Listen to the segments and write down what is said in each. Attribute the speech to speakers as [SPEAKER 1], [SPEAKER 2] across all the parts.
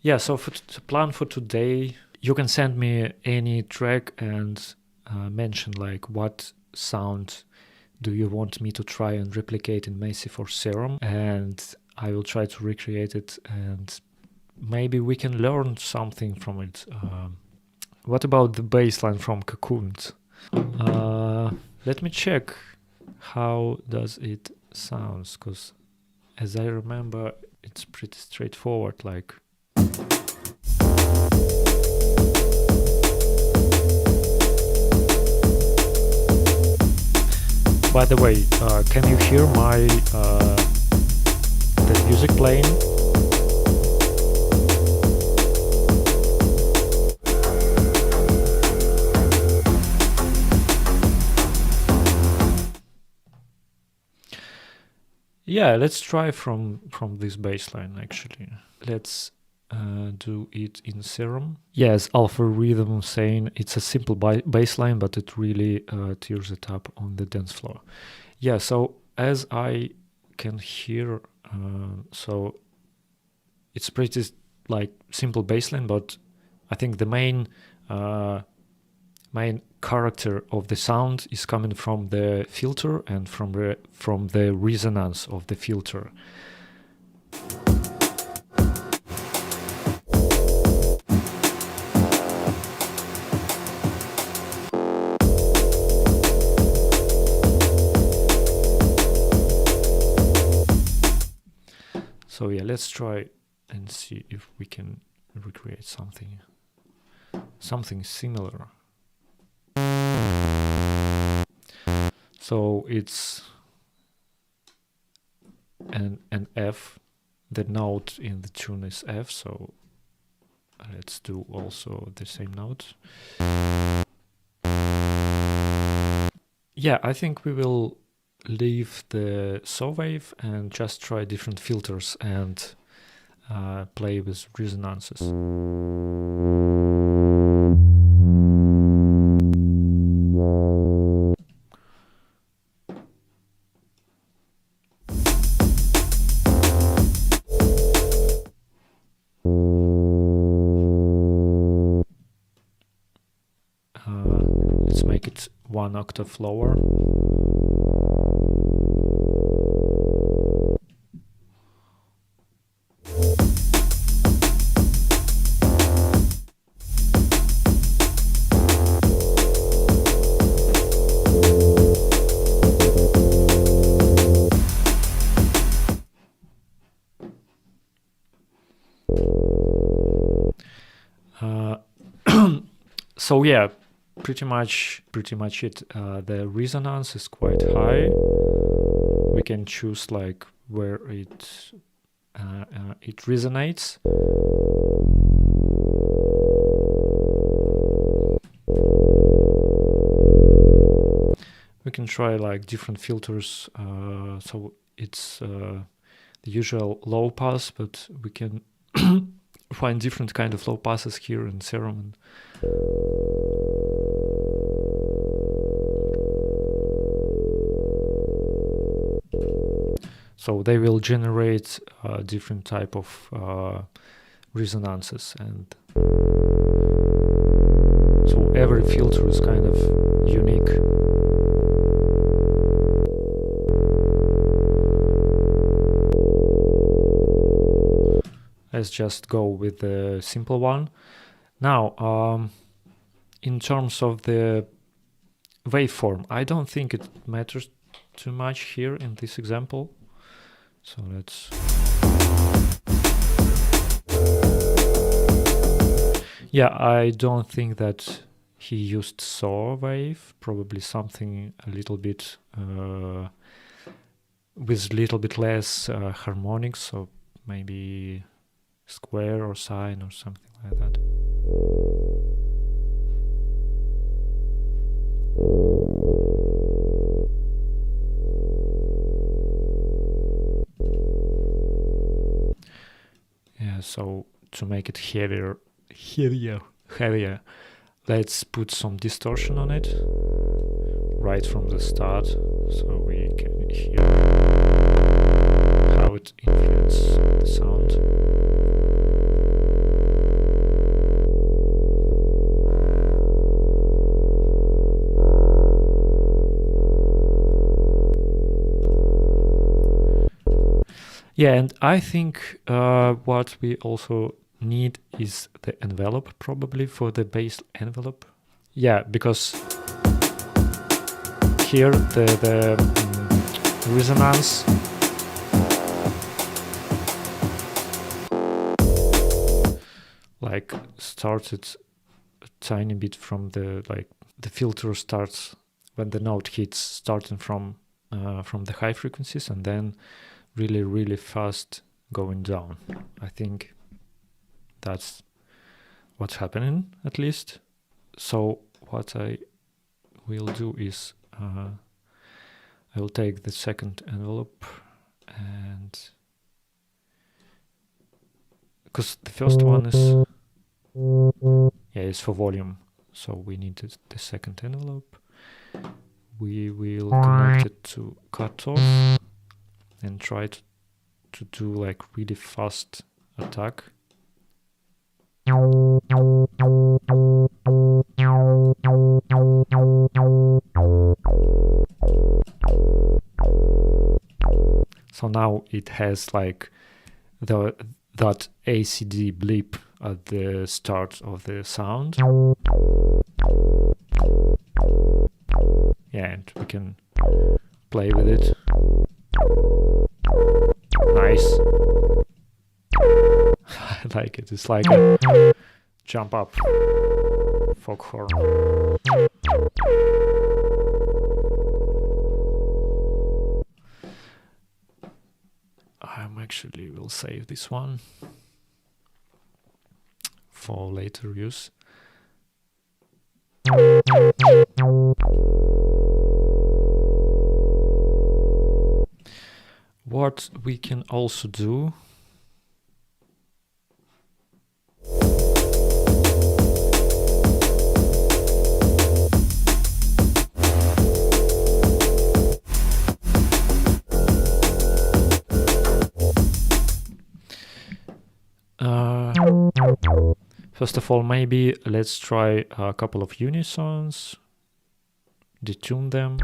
[SPEAKER 1] Yeah, so for the plan for today, you can send me any track and mention like what sound do you want me to try and replicate in Massive or Serum, and I will try to recreate it, and maybe we can learn something from it. What about the bass line from Cocooned? Let me check how does it sounds, because as I remember, it's pretty straightforward, like. By the way, can you hear the music playing? Yeah, let's try from this bassline actually. Let's do it in Serum. Yes, Alpha Rhythm saying it's a simple bassline, but it really tears it up on the dance floor. Yeah, so as I can hear, so it's pretty like simple bassline, but I think the main character of the sound is coming from the filter and from the resonance of the filter. So yeah, let's try and see if we can recreate something similar. So it's an F. The note in the tune is F, so let's do also the same note. Yeah, I think we will leave the saw wave and just try different filters and play with resonances. Let's make it 1 octave lower. So yeah, pretty much it. The resonance is quite high. We can choose like where it resonates. We can try like different filters. So it's the usual low pass, but we can find different kind of low passes here in Serum. So they will generate different type of resonances, and so every filter is kind of unique. Let's just go with the simple one. Now, in terms of the waveform, I don't think it matters too much here in this example. So let's... Yeah, I don't think that he used saw wave, probably something a little bit with a little bit less harmonics, so maybe square or sine or something like that. Yeah, so to make it heavier, let's put some distortion on it right from the start, so we can hear how it influences the sound. Yeah, and I think what we also need is the envelope, probably, for the bass envelope. Yeah, because here the resonance like started a tiny bit from the filter starts when the note hits, starting from the high frequencies and then really fast going down. I think that's what's happening, at least. So what I will do is I will take the second envelope, and because the first one is it's for volume, so we need the second envelope. We will connect it to cutoff and try to do like really fast attack. So now it has like that ACD blip at the start of the sound. Yeah, and we can play with it. Nice. I like it. It's like a jump up foghorn. Actually will save this one for later use. What we can also do first of all, maybe let's try a couple of unisons, detune them.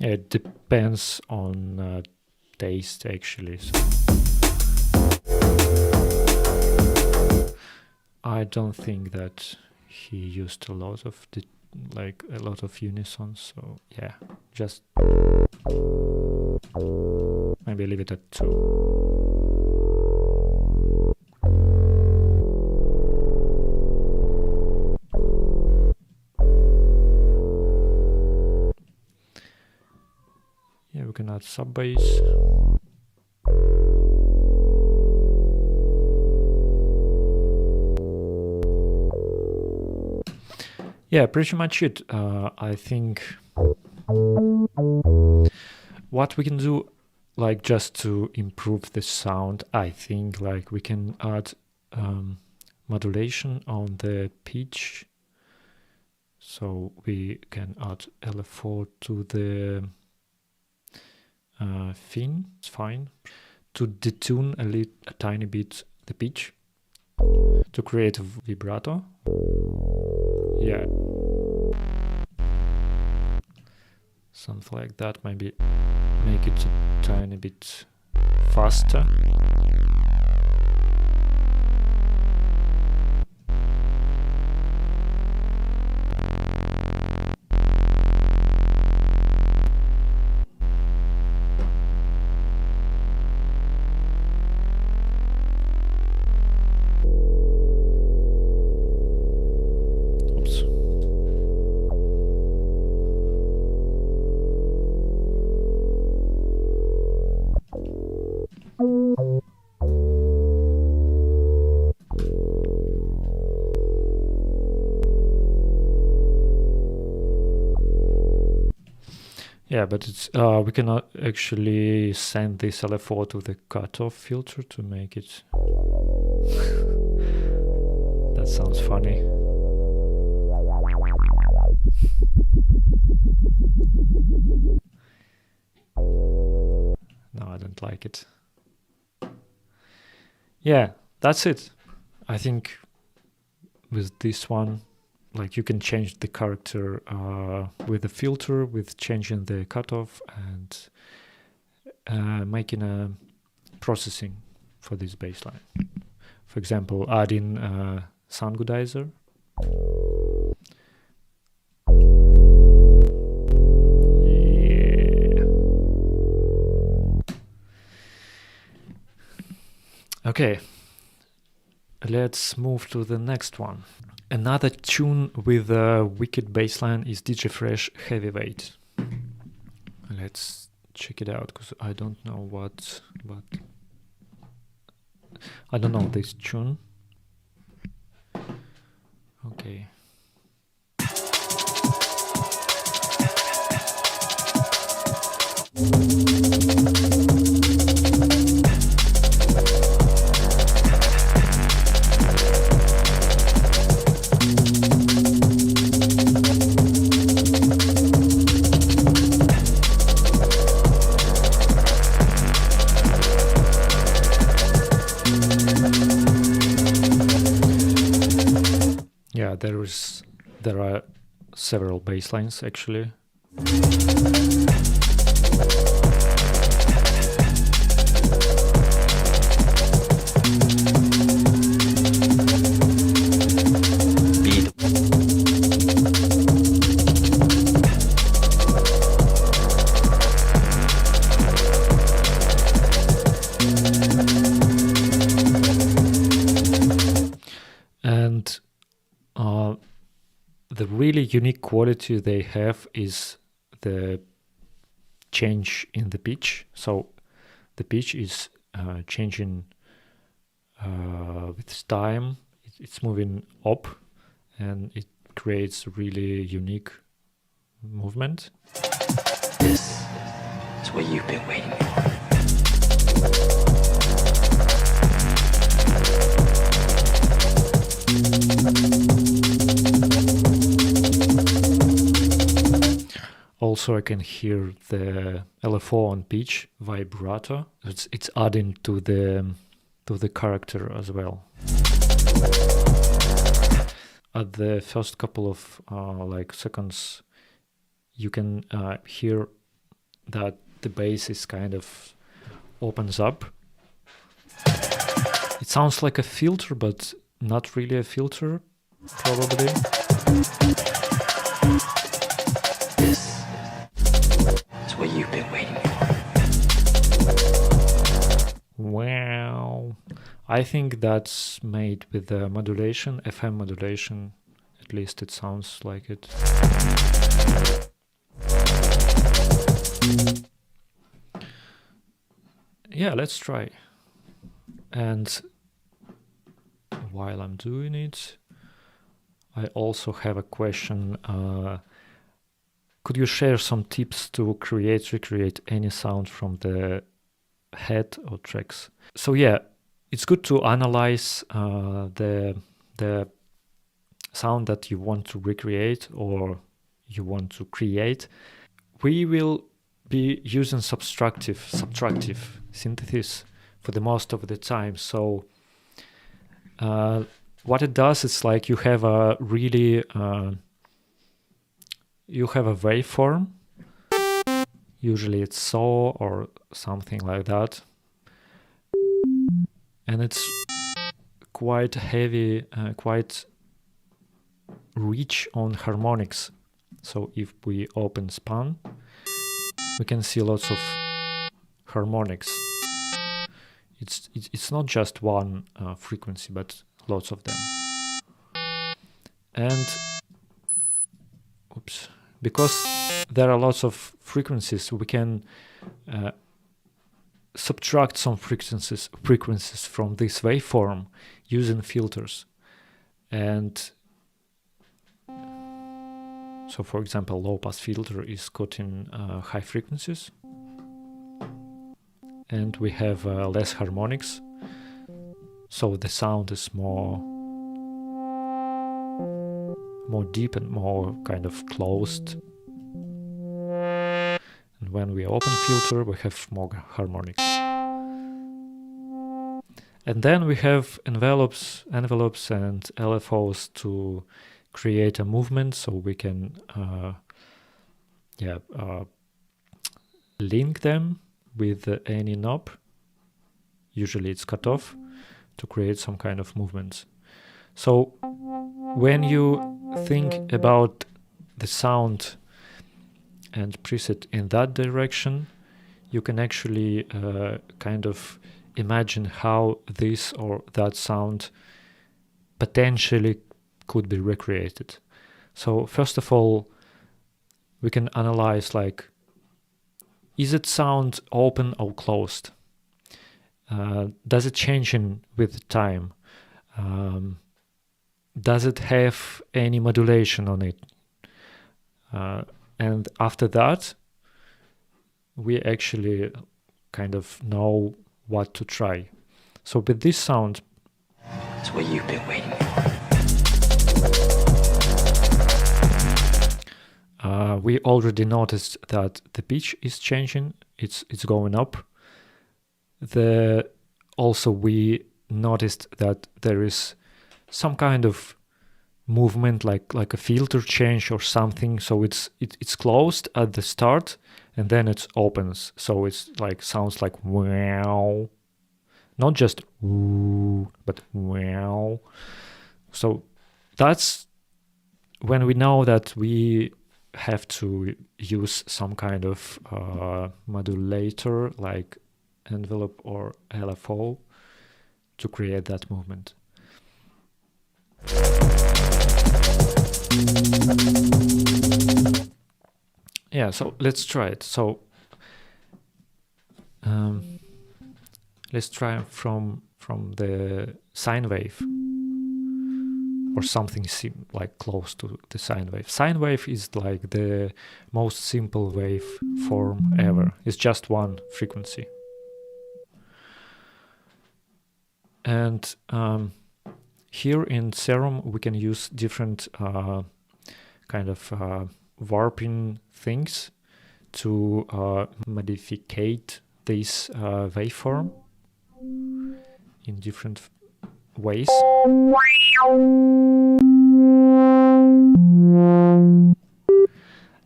[SPEAKER 1] It depends on taste, actually. So I don't think that he used a lot of unisons. So yeah, just maybe leave it at 2. We can add sub bass. Yeah, pretty much it. I think what we can do, like just to improve the sound, I think like we can add modulation on the pitch. So we can add LF4 to the fin, it's fine. To detune a tiny bit the pitch, to create a vibrato. Yeah. Something like that, maybe make it a tiny bit faster. Yeah, but it's we cannot actually send this LFO to the cutoff filter to make it. That sounds funny. No, I don't like it. Yeah, that's it. I think with this one, like you can change the character with the filter, with changing the cutoff and making a processing for this baseline. For example, adding sound goodizer. Yeah. Okay. Let's move to the next one. Another tune with a wicked bassline is DJ Fresh Heavyweight. Let's check it out because I don't know what I don't know this tune. Okay. Yeah, there are several bass lines actually. And the really unique quality they have is the change in the pitch. So the pitch is changing with time. It's moving up and it creates really unique movement.
[SPEAKER 2] This is what you've been waiting for.
[SPEAKER 1] Also, I can hear the LFO on pitch vibrato. It's adding to the character as well. At the first couple of like seconds, you can hear that the bass is kind of opens up. It sounds like a filter, but not really a filter, probably.
[SPEAKER 2] What you've been waiting for.
[SPEAKER 1] Well, I think that's made with the modulation, FM modulation. At least it sounds like it. Yeah, let's try. And while I'm doing it, I also have a question. Could you share some tips to recreate any sound from the head or tracks? So yeah, it's good to analyze the sound that you want to recreate or you want to create. We will be using subtractive synthesis for the most of the time. So what it does is like you have a really you have a waveform, usually it's saw or something like that, and it's quite heavy, quite rich on harmonics. So if we open span, we can see lots of harmonics. It's not just one frequency, but lots of them. And oops. Because there are lots of frequencies, we can subtract some frequencies from this waveform using filters. And So for example, low pass filter is cutting high frequencies, and we have less harmonics, so the sound is more deep and more kind of closed. And when we open filter, we have more harmonics. And then we have envelopes and LFOs to create a movement, so we can link them with any knob. Usually it's cut off to create some kind of movements. So when you think about the sound and preset in that direction, you can actually kind of imagine how this or that sound potentially could be recreated. So first of all, we can analyze, like, is it sound open or closed? Does it change with time? Does it have any modulation on it? And after that, we actually kind of know what to try. So with this sound,
[SPEAKER 2] It's what you've been waiting for.
[SPEAKER 1] we already noticed that the pitch is changing. It's going up. Also we noticed that there is some kind of movement, like a filter change or something. So it's closed at the start and then it opens. So it's like sounds like wow, not just woo, but wow. So that's when we know that we have to use some kind of modulator like envelope or LFO to create that movement. Yeah, so let's try it. So let's try from the sine wave or something like close to the sine wave. Sine wave is like the most simple wave form ever. It's just one frequency. And here in Serum, we can use different kind of warping things to modificate this waveform in different ways.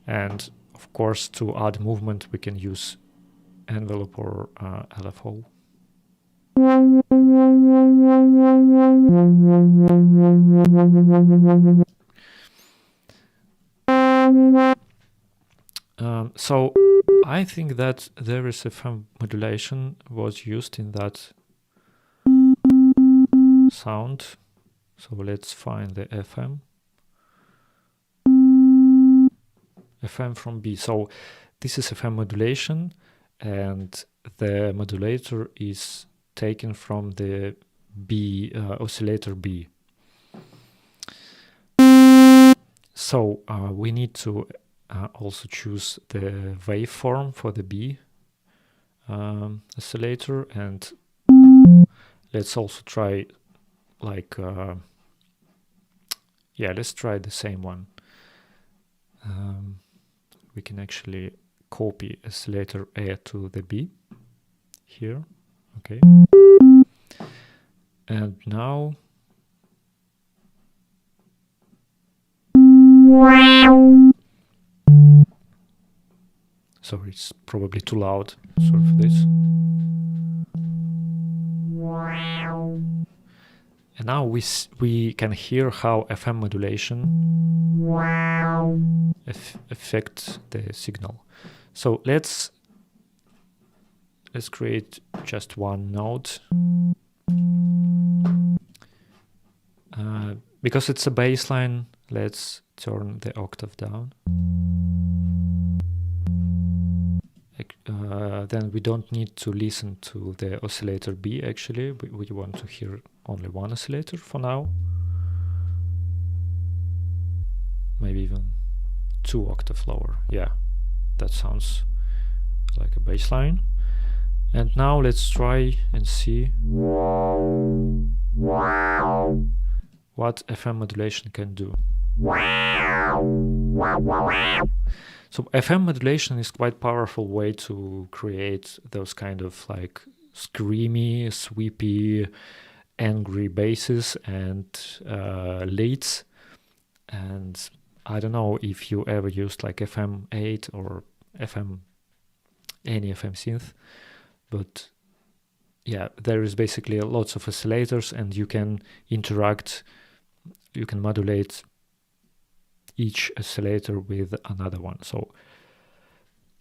[SPEAKER 1] And of course, to add movement, we can use envelope or LFO. So I think that there is a FM modulation was used in that sound. So let's find the FM. FM from B. So this is FM modulation, and the modulator is taken from the B oscillator B. So we need to also choose the waveform for the B oscillator, and let's also try like let's try the same one. We can actually copy oscillator A to the B here. Okay. And now sorry, it's probably too loud. Sorry for this. And now we can hear how FM modulation affects the signal. So let's create just one note. Because it's a bass line, let's turn the octave down. Then we don't need to listen to the oscillator B actually. We want to hear only one oscillator for now. Maybe even 2 octave lower. Yeah, that sounds like a bass line. And now let's try and see what FM modulation can do. So FM modulation is quite powerful way to create those kind of like screamy, sweepy, angry basses and leads. And I don't know if you ever used like FM8 or any FM synth, but yeah, there is basically lots of oscillators, and you can modulate each oscillator with another one. So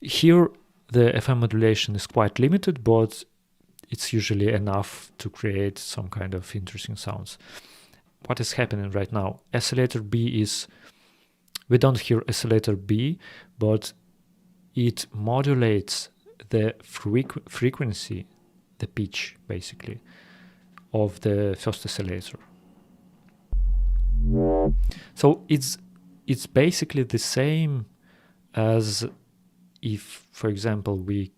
[SPEAKER 1] here the FM modulation is quite limited, but it's usually enough to create some kind of interesting sounds. What is happening right now? Oscillator B is, we don't hear oscillator B, but it modulates the frequency, the pitch basically, of the first oscillator. So it's basically the same as if, for example, we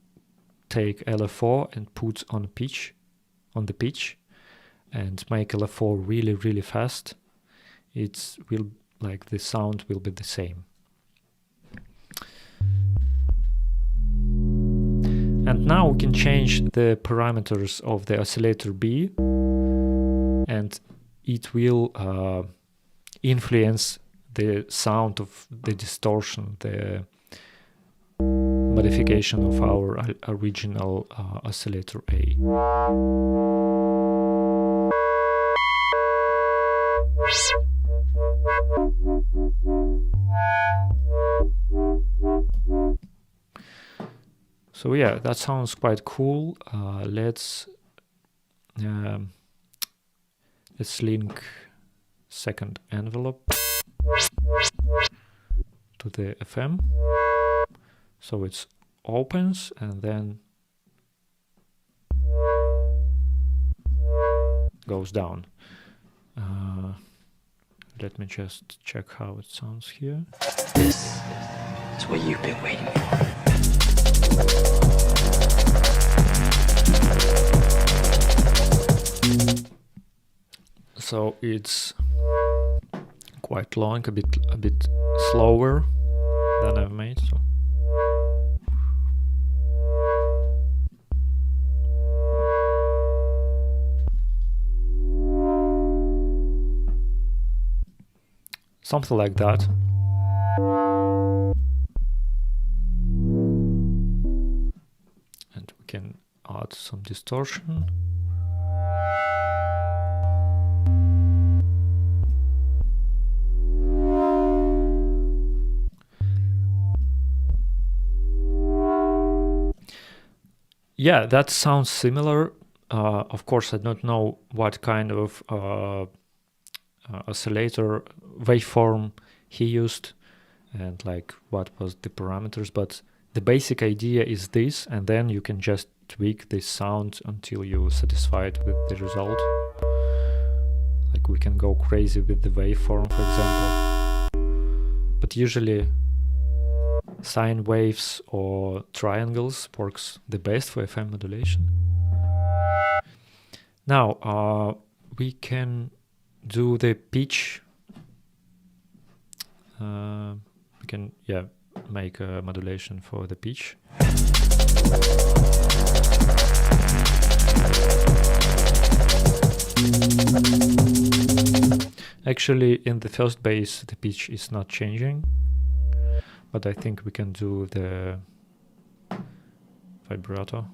[SPEAKER 1] take LFO and put on the pitch, and make LFO really, really fast. The sound will be the same. And now we can change the parameters of the oscillator B, and it will influence the sound of the distortion, the modification of our original oscillator A. So yeah, that sounds quite cool. Let's link second envelope to the FM. So it opens and then goes down. Let me just check how it sounds here.
[SPEAKER 2] This is what you've been waiting for.
[SPEAKER 1] So it's quite long, a bit slower than I've made. So something like that. And we can add some distortion. Yeah, that sounds similar. Of course, I don't know what kind of oscillator waveform he used and like what was the parameters, but the basic idea is this, and then you can just tweak this sound until you're satisfied with the result. Like we can go crazy with the waveform, for example, but usually sine waves or triangles works the best for FM modulation. Now we can do the pitch. We can make a modulation for the pitch. Actually, in the first bass the pitch is not changing, but I think we can do the vibrato.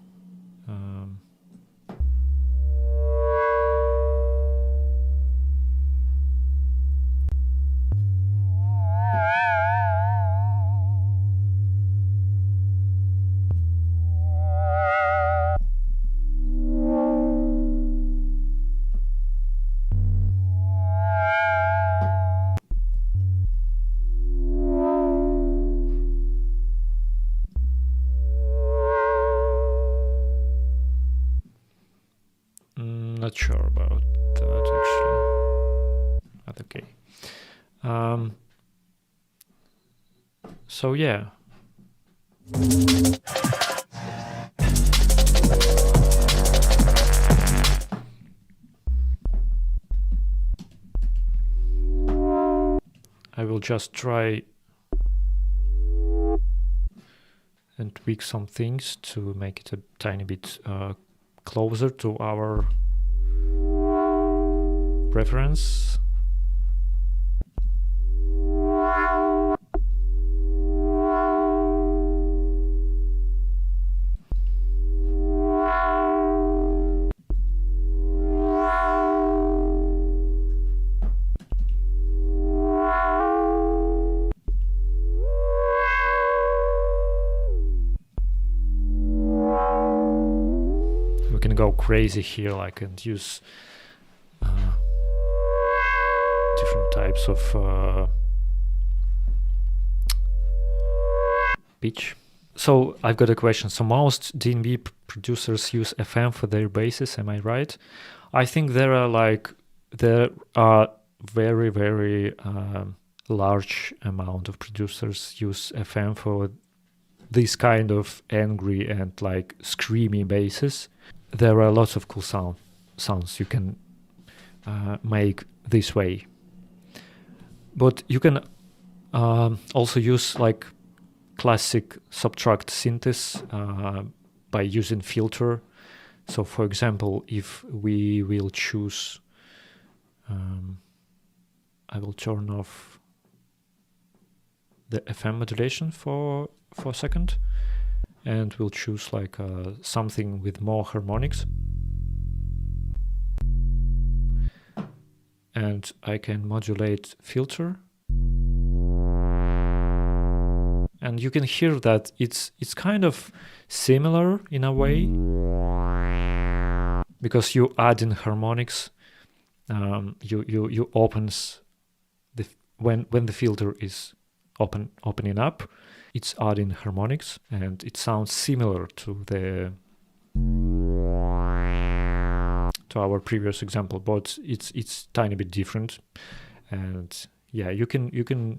[SPEAKER 1] Not sure about that actually, but okay. So yeah. I will just try and tweak some things to make it a tiny bit closer to our preference. Can go crazy here, like, and use different types of pitch. So I've got a question. So most D&B producers use FM for their basses, am I right? I think there are very, very large amount of producers use FM for this kind of angry and like screamy basses. There are lots of cool sounds you can make this way. But you can also use like classic subtract synthesis by using filter. So for example, if we will choose, I will turn off the FM modulation for a second, and we'll choose like something with more harmonics. And I can modulate filter. And you can hear that it's kind of similar in a way, because you add in harmonics. You opens when the filter is opening up, it's adding harmonics, and it sounds similar to our previous example, but it's tiny bit different. And yeah, you can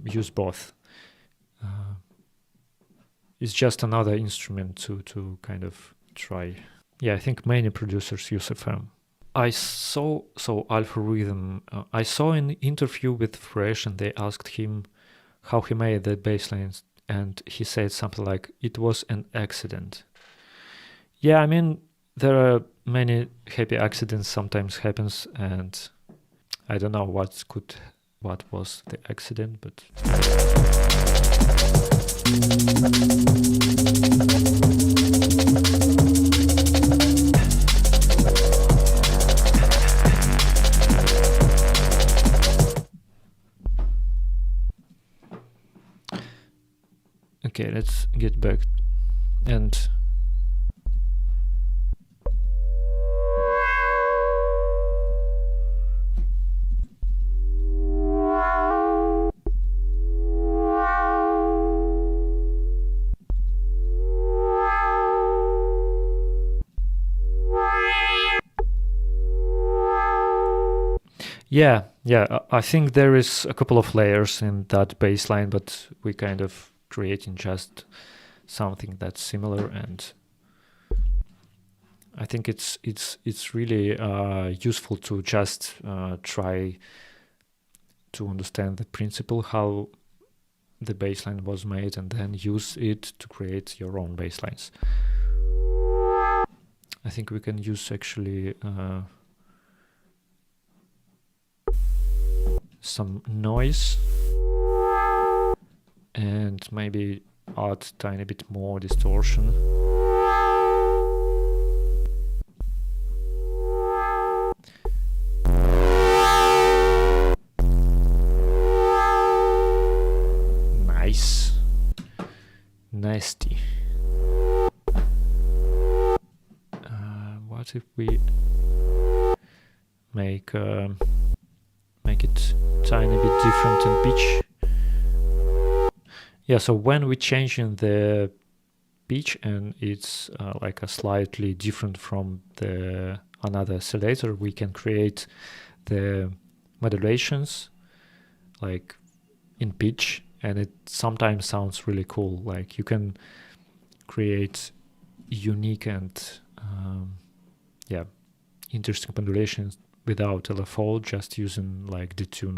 [SPEAKER 1] use both. It's just another instrument to kind of try. Yeah, I think many producers use FM. I saw Algorithm. I saw an interview with Fresh, and they asked him how he made the bass lines, and he said something like, "It was an accident." Yeah, I mean, there are many happy accidents sometimes happens, and I don't know what was the accident, but okay, let's get back and yeah, I think there is a couple of layers in that bass line, but we kind of creating just something that's similar, and I think it's really useful to just try to understand the principle, how the bassline was made, and then use it to create your own basslines. I think we can use actually some noise and maybe add a tiny bit more distortion. Nice. Nasty. What if we make it tiny bit different in pitch? Yeah, so when we change in the pitch and it's like a slightly different from the another oscillator, we can create the modulations like in pitch, and it sometimes sounds really cool. Like you can create unique and interesting modulations without LFO, just using like detune.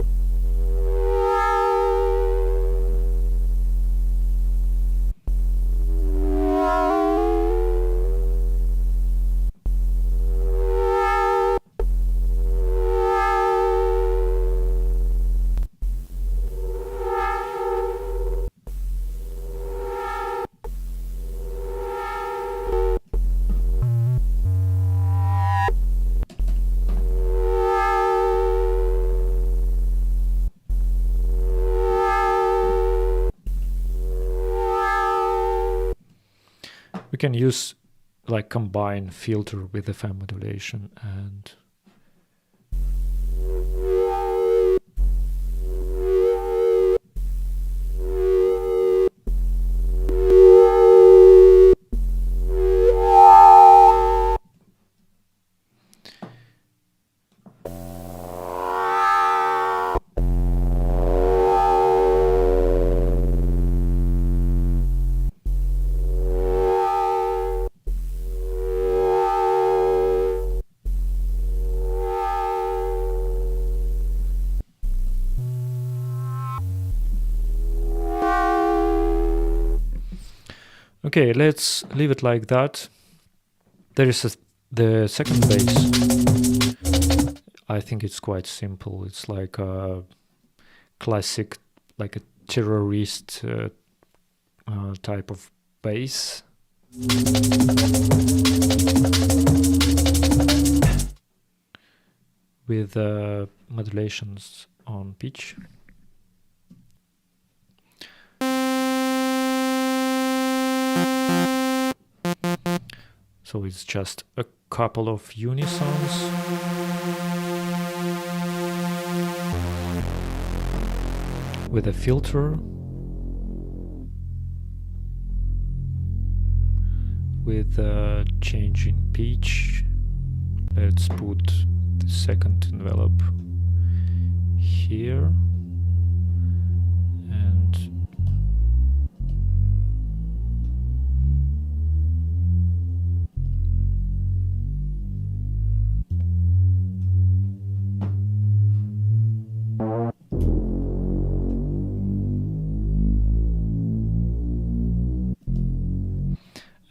[SPEAKER 1] We can use like combine filter with FM modulation and okay, let's leave it like that. There is the second bass. I think it's quite simple. It's like a classic, like a terrorist type of bass. With modulations on pitch. So it's just a couple of unisons. With a filter. With a change in pitch. Let's put the second envelope here.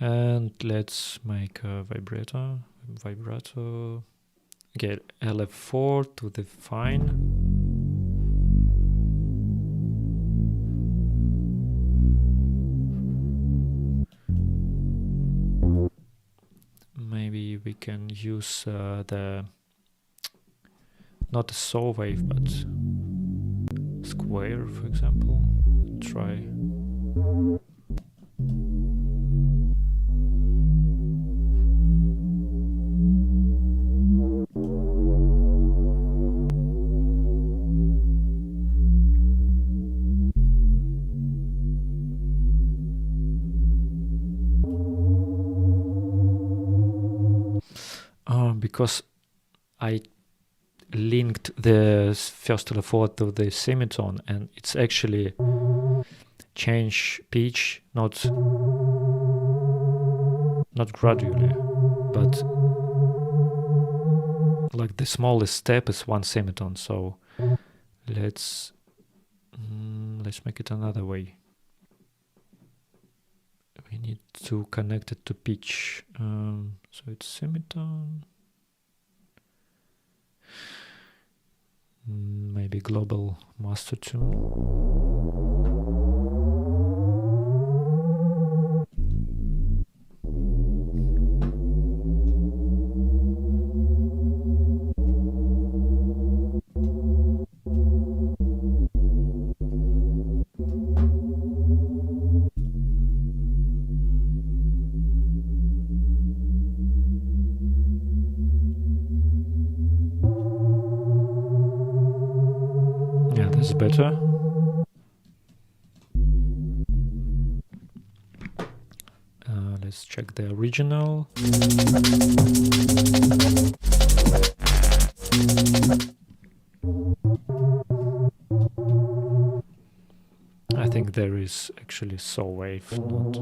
[SPEAKER 1] And let's make a vibrato. Okay, LF4 to the fine. Maybe we can use the not a saw wave, but square, for example. Try. Because I linked the first LF4 to the semitone, and it's actually change pitch not gradually, but like the smallest step is one semitone. So let's make it another way. We need to connect it to pitch. So it's semitone. Maybe global master tune. Better. Let's check the original. I there is actually saw wave, not.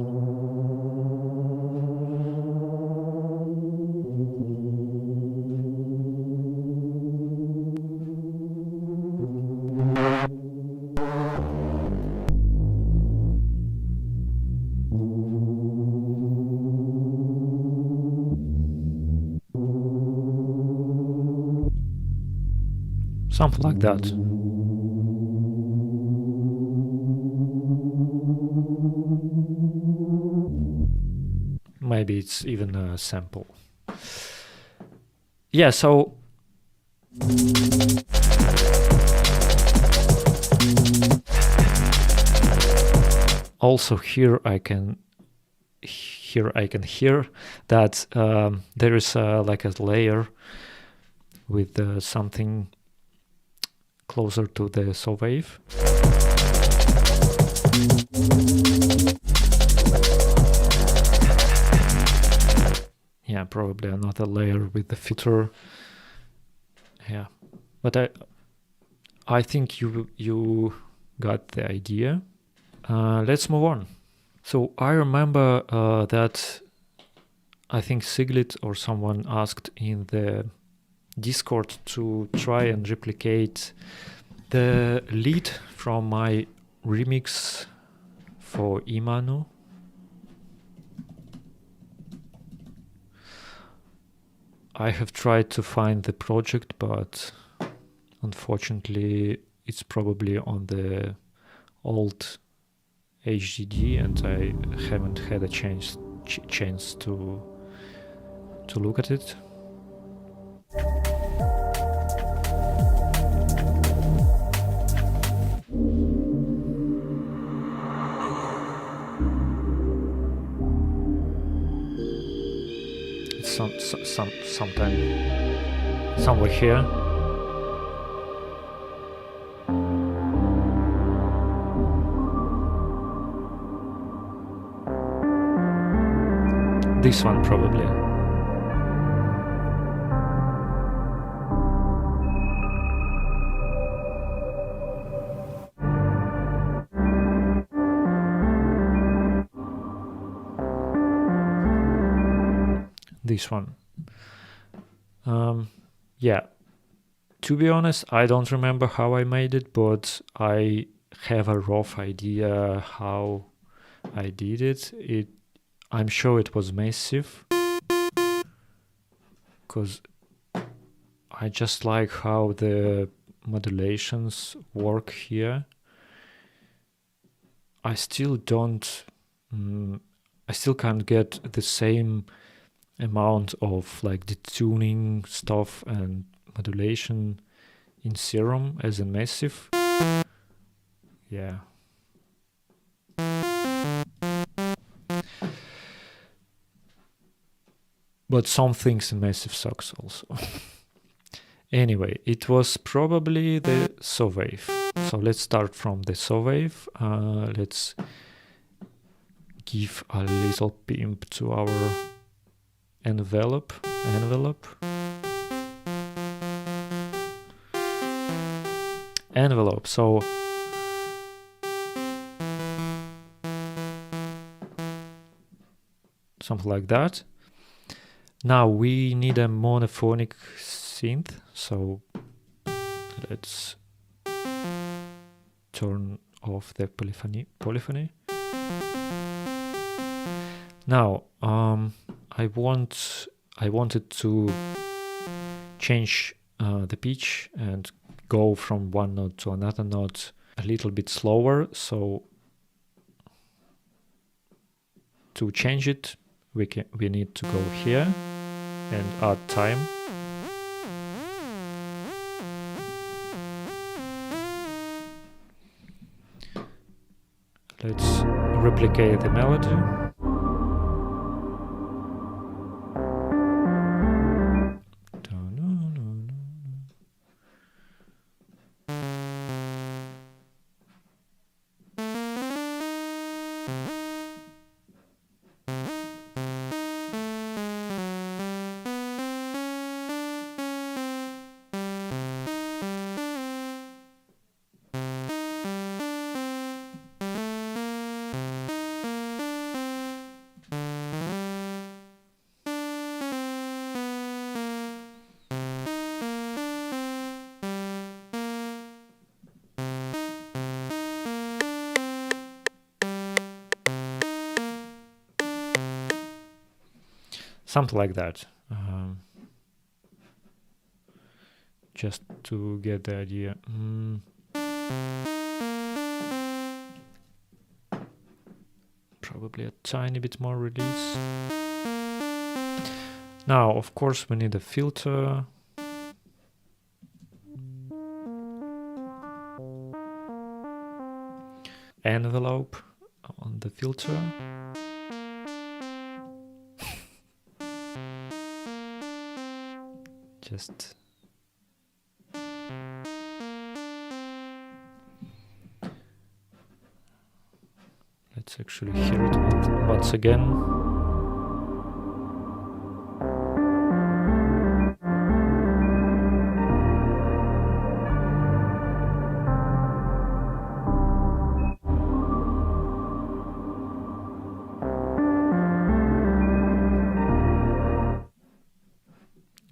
[SPEAKER 1] Something like that. Maybe it's even a sample. Yeah, so also here I can hear that there is like a layer with something closer to the saw wave. Yeah, probably another layer with the filter. Yeah, but I think you got the idea. Let's move on. So I remember that I think Siglit or someone asked in the Discord to try and replicate the lead from my remix for Imanu. I have tried to find the project, but unfortunately it's probably on the old HDD and I haven't had a chance to look at it. Sometime somewhere here. This one probably. This one. Yeah, to be honest, I don't remember how I made it, but I have a rough idea how I did it. I'm sure it was massive, because I just like how the modulations work here. I still can't get the same amount of like detuning stuff and modulation in Serum as in Massive. Yeah. But some things in Massive sucks also. Anyway, it was probably the saw wave. So let's start from the saw wave. Let's give a little pimp to our envelope. So something like that. Now we need a monophonic synth, so let's turn off the polyphony. Now I wanted to change the pitch and go from one note to another note a little bit slower. So to change it, we need to go here and add time. Let's replicate the melody. something like that. Just to get the idea. Probably a tiny bit more release. Now, of course, we need a filter. Envelope on the filter. Just let's actually hear it once again.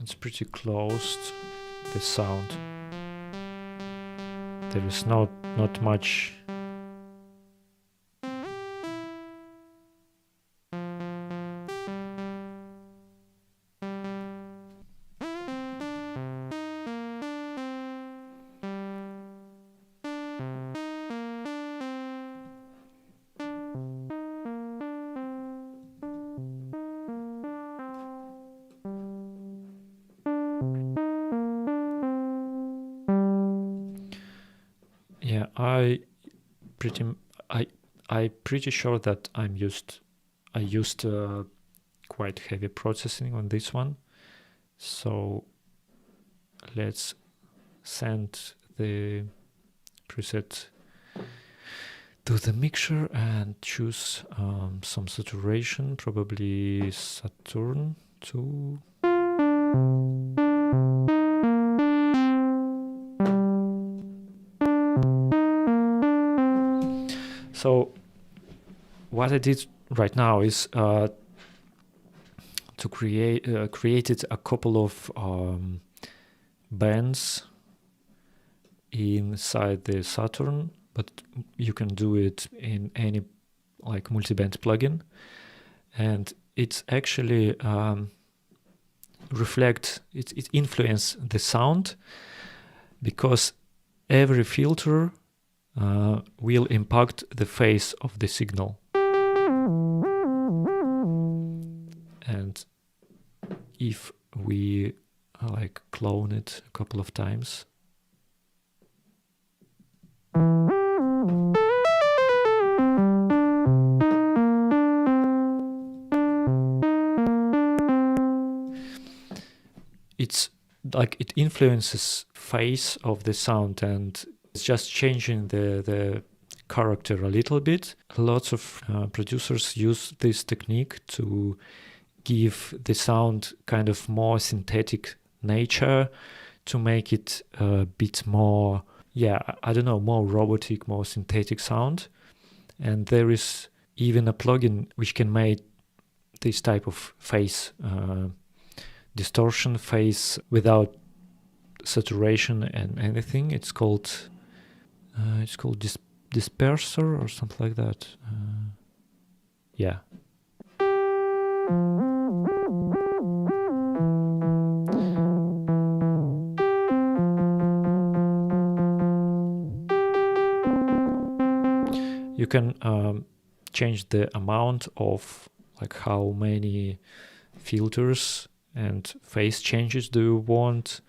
[SPEAKER 1] It's pretty close, the sound. There is not much. Yeah, I'm pretty sure that I used quite heavy processing on this one. So let's send the preset to the mixer and choose some saturation, probably Saturn 2. So what I did right now is to created a couple of bands inside the Saturn, but you can do it in any like multi-band plugin, and it's actually it influence the sound, because every filter will impact the phase of the signal. And if we like clone it a couple of times, it's like it influences phase of the sound, and it's just changing the character a little bit. Lots of producers use this technique to give the sound kind of more synthetic nature, to make it a bit more, more robotic, more synthetic sound. And there is even a plugin which can make this type of phase distortion phase without saturation and anything. It's called disperser or something like that. Yeah. You can change the amount of like how many filters and phase changes do you want.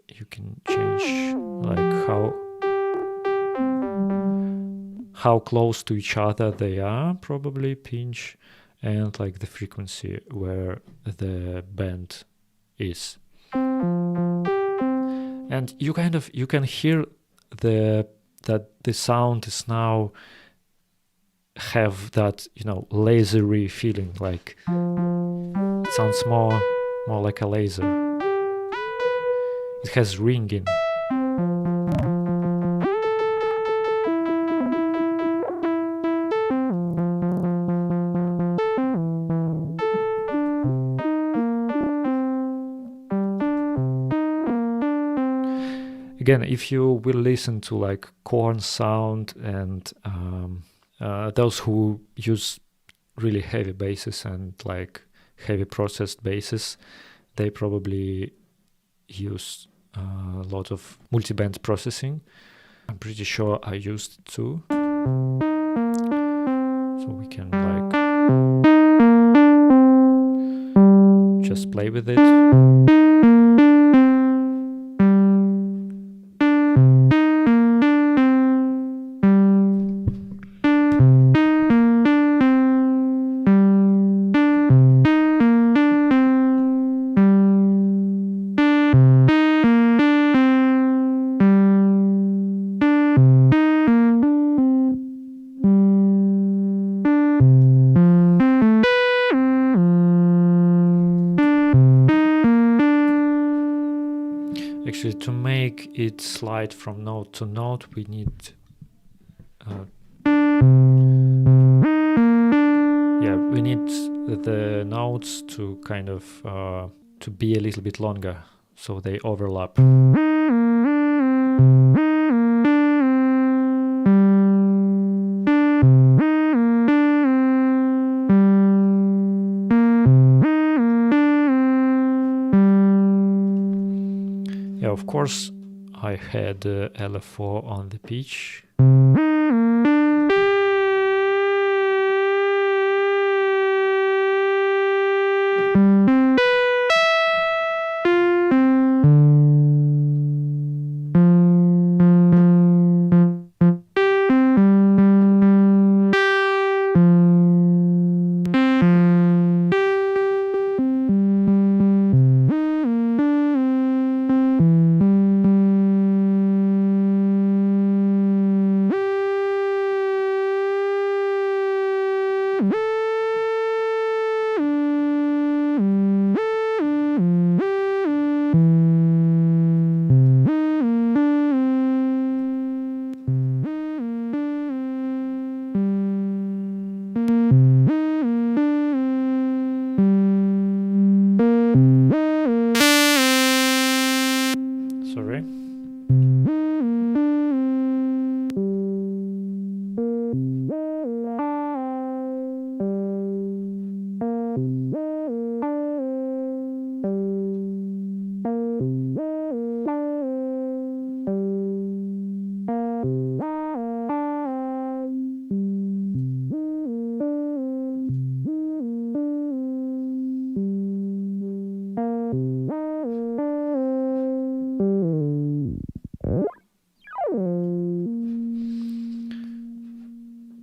[SPEAKER 1] You can change like how close to each other they are, probably pinch, and like the frequency where the band is. And you can hear that the sound is now have that, lasery feeling, like it sounds more like a laser. It has ringing. Again, if you will listen to like Korn sound and those who use really heavy basses and like heavy processed basses, they probably use a lot of multi-band processing. I'm pretty sure I used it too. So we can like just play with it. Actually, to make it slide from note to note, we need we need the notes to kind of to be a little bit longer, so they overlap. Yeah, of course, I had LFO on the pitch. Sorry.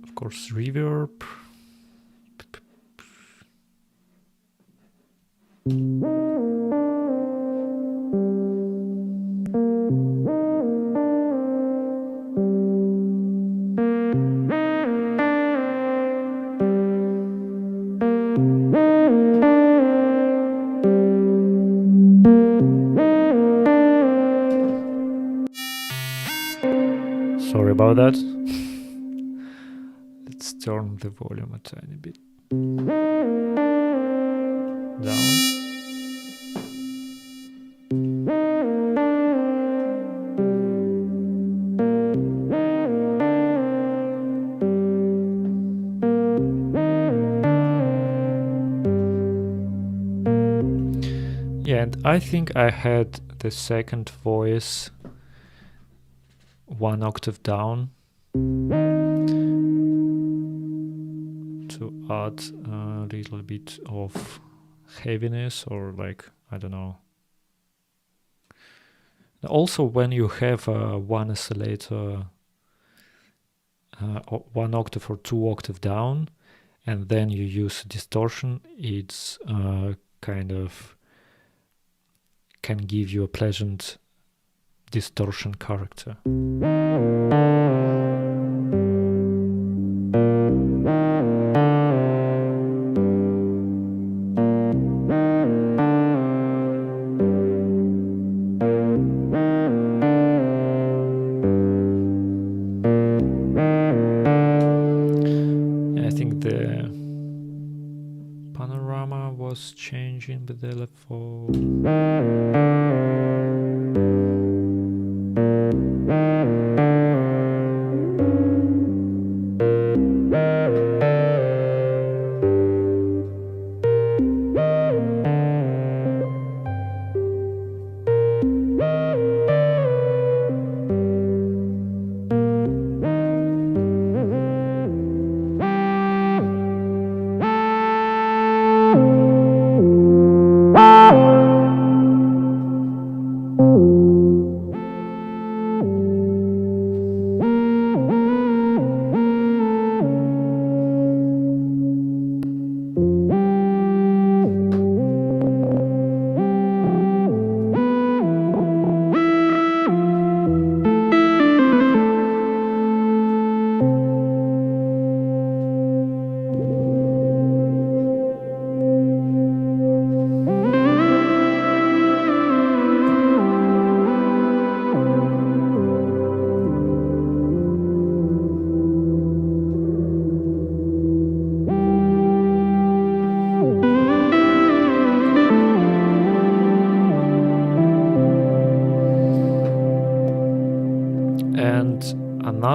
[SPEAKER 1] Of course, reverb. Sorry about that. Let's turn the volume a tiny bit down. Yeah, and I think I had the second voice 1 octave down to add a little bit of heaviness, or like, I don't know. Also, when you have one oscillator 1 octave or 2 octave down, and then you use distortion, it's kind of can give you a pleasant distortion character. I think the panorama was changing with the LFO.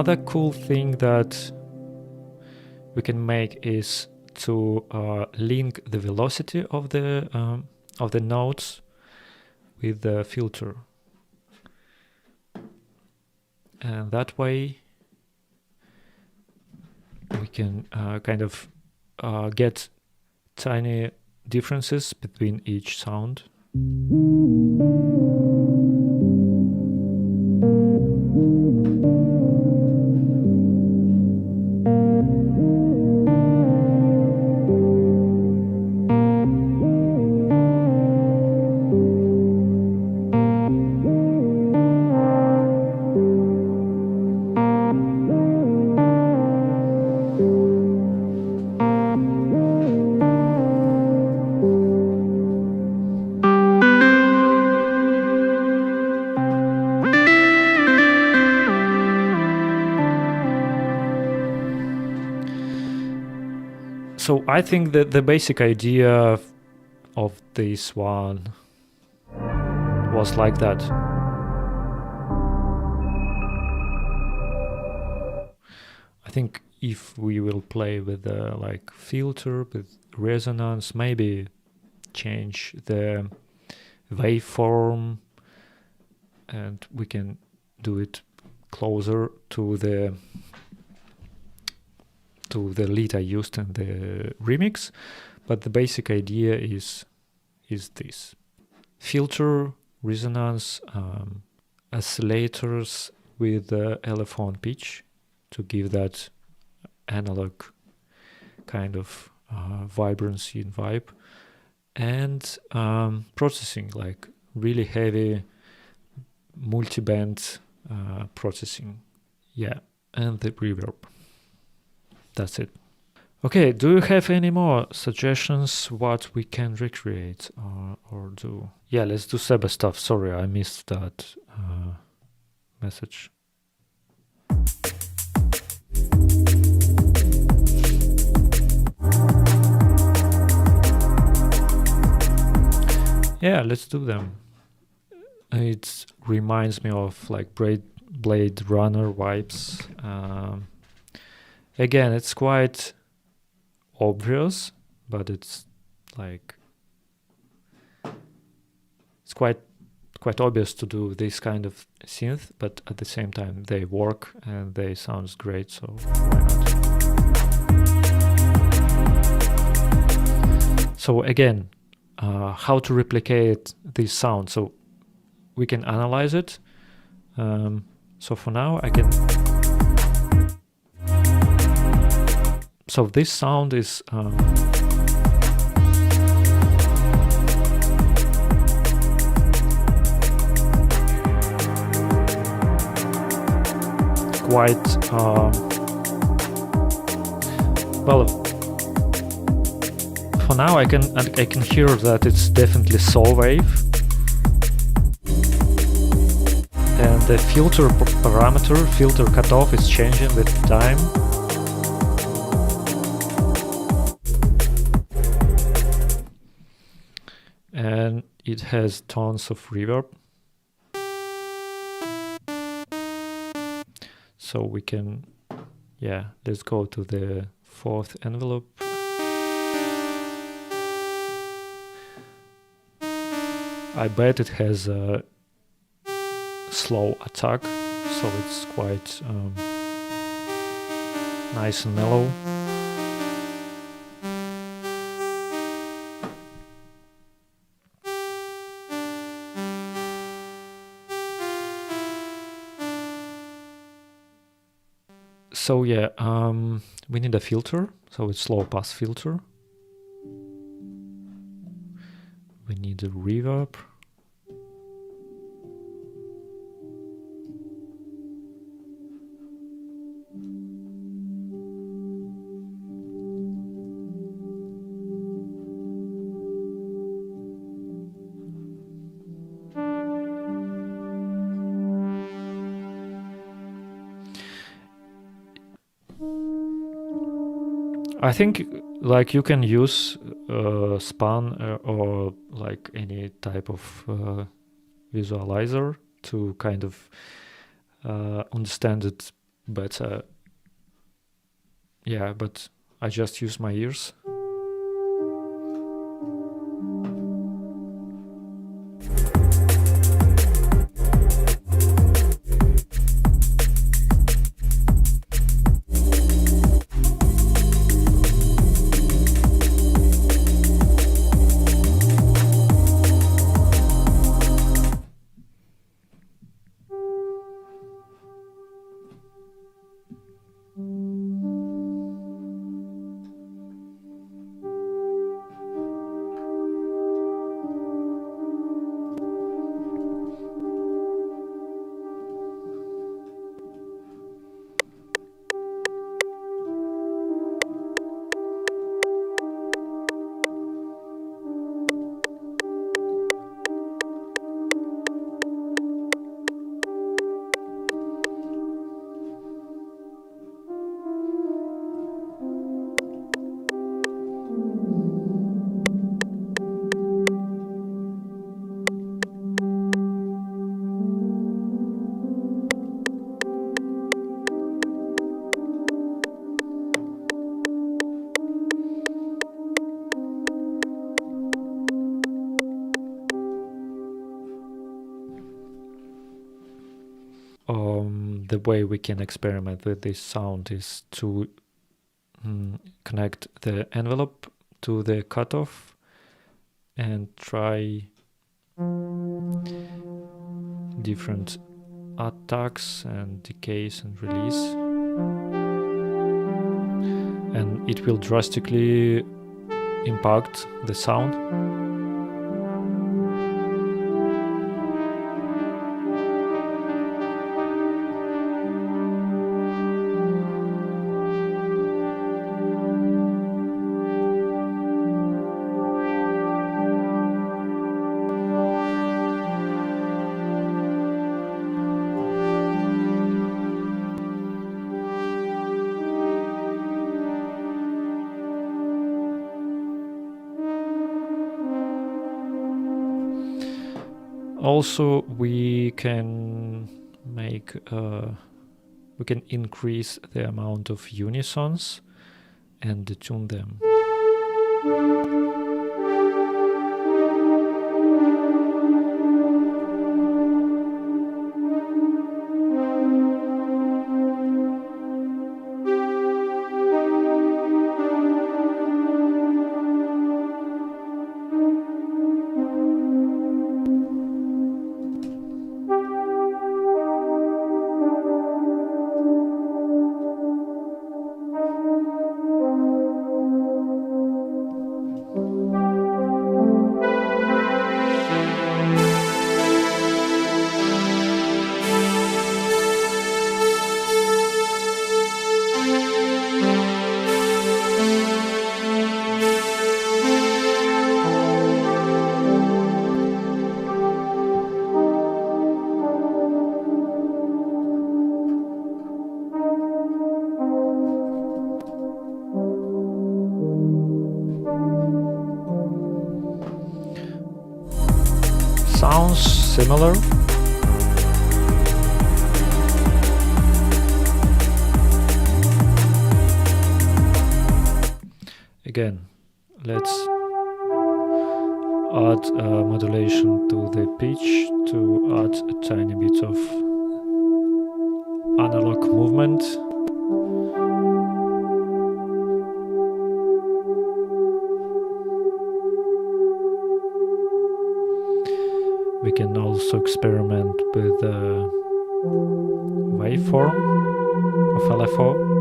[SPEAKER 1] Another cool thing that we can make is to link the velocity of the notes with the filter, and that way we can kind of get tiny differences between each sound. So I think that the basic idea of this one was like that. I think if we will play with the like filter, with resonance, maybe change the waveform, and we can do it closer to the lead I used in the remix, but the basic idea is this: filter, resonance, oscillators with the LFO pitch to give that analog kind of vibrancy and vibe, and processing, like really heavy multi-band processing, and the reverb. That's it. Okay, do you have any more suggestions what we can recreate or do? Yeah, let's do Seba stuff. Sorry, I missed that message. Yeah, let's do them. It reminds me of like Blade Runner vibes. Again, it's quite obvious, but it's like it's quite obvious to do this kind of synth, but at the same time they work and they sound great, so why not? So again, how to replicate this sound? So we can analyze it. So for now I can. So this sound is quite well. For now, I can hear that it's definitely saw wave, and the filter parameter, filter cutoff, is changing with time. And it has tons of reverb. So we can, let's go to the fourth envelope. I bet it has a slow attack, so it's quite nice and mellow. So we need a filter, so it's low pass filter. We need a reverb. I think like you can use span or like any type of visualizer to kind of understand it but yeah, but I just use my ears. The way we can experiment with this sound is to connect the envelope to the cutoff and try different attacks and decays and release, and it will drastically impact the sound. Also, we can make we can increase the amount of unisons and detune them. Sounds similar. Again, let's add modulation to the pitch to add a tiny bit of analog movement. We can also experiment with the waveform of LFO.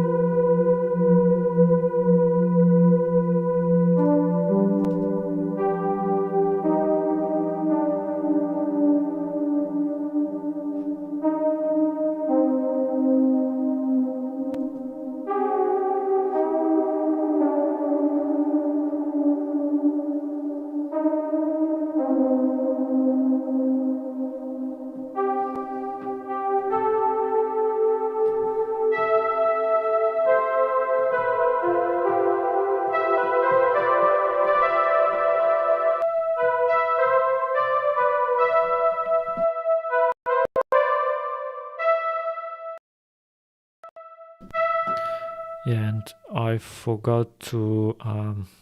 [SPEAKER 1] I forgot to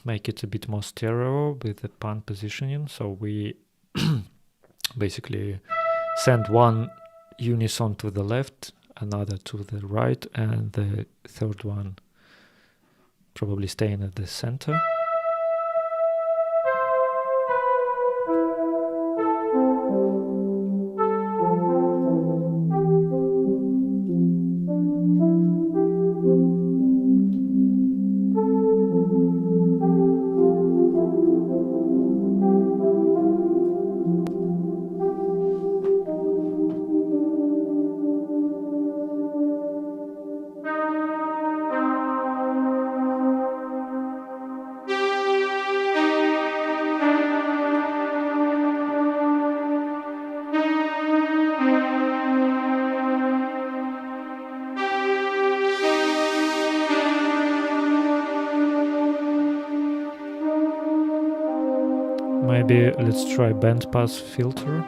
[SPEAKER 1] make it a bit more stereo with the pan positioning. So we basically send one unison to the left, another to the right, and the third one probably staying at the center. Maybe let's try bandpass filter.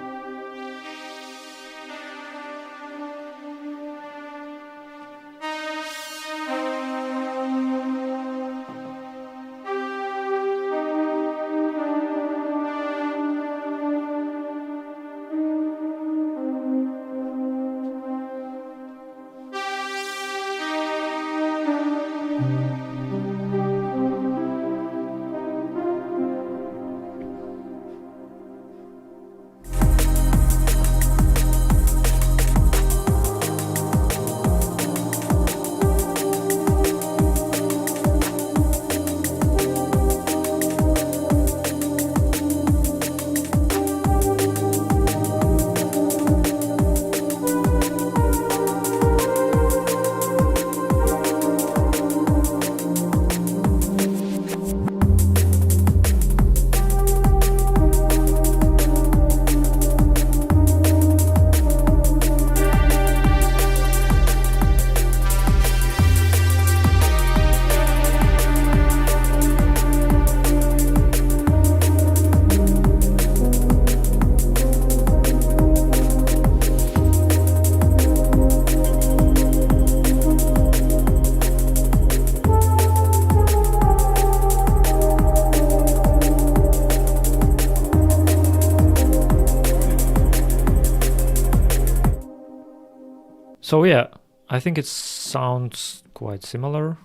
[SPEAKER 1] So yeah, I think it sounds quite similar.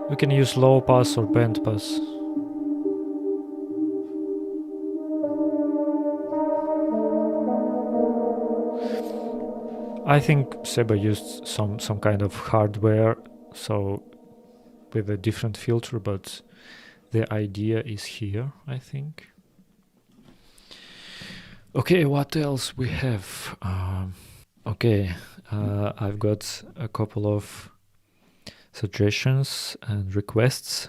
[SPEAKER 1] We can use low pass or band pass. I think Seba used some kind of hardware, so with a different filter, but the idea is here, I think. Okay, what else we have? I've got a couple of suggestions and requests.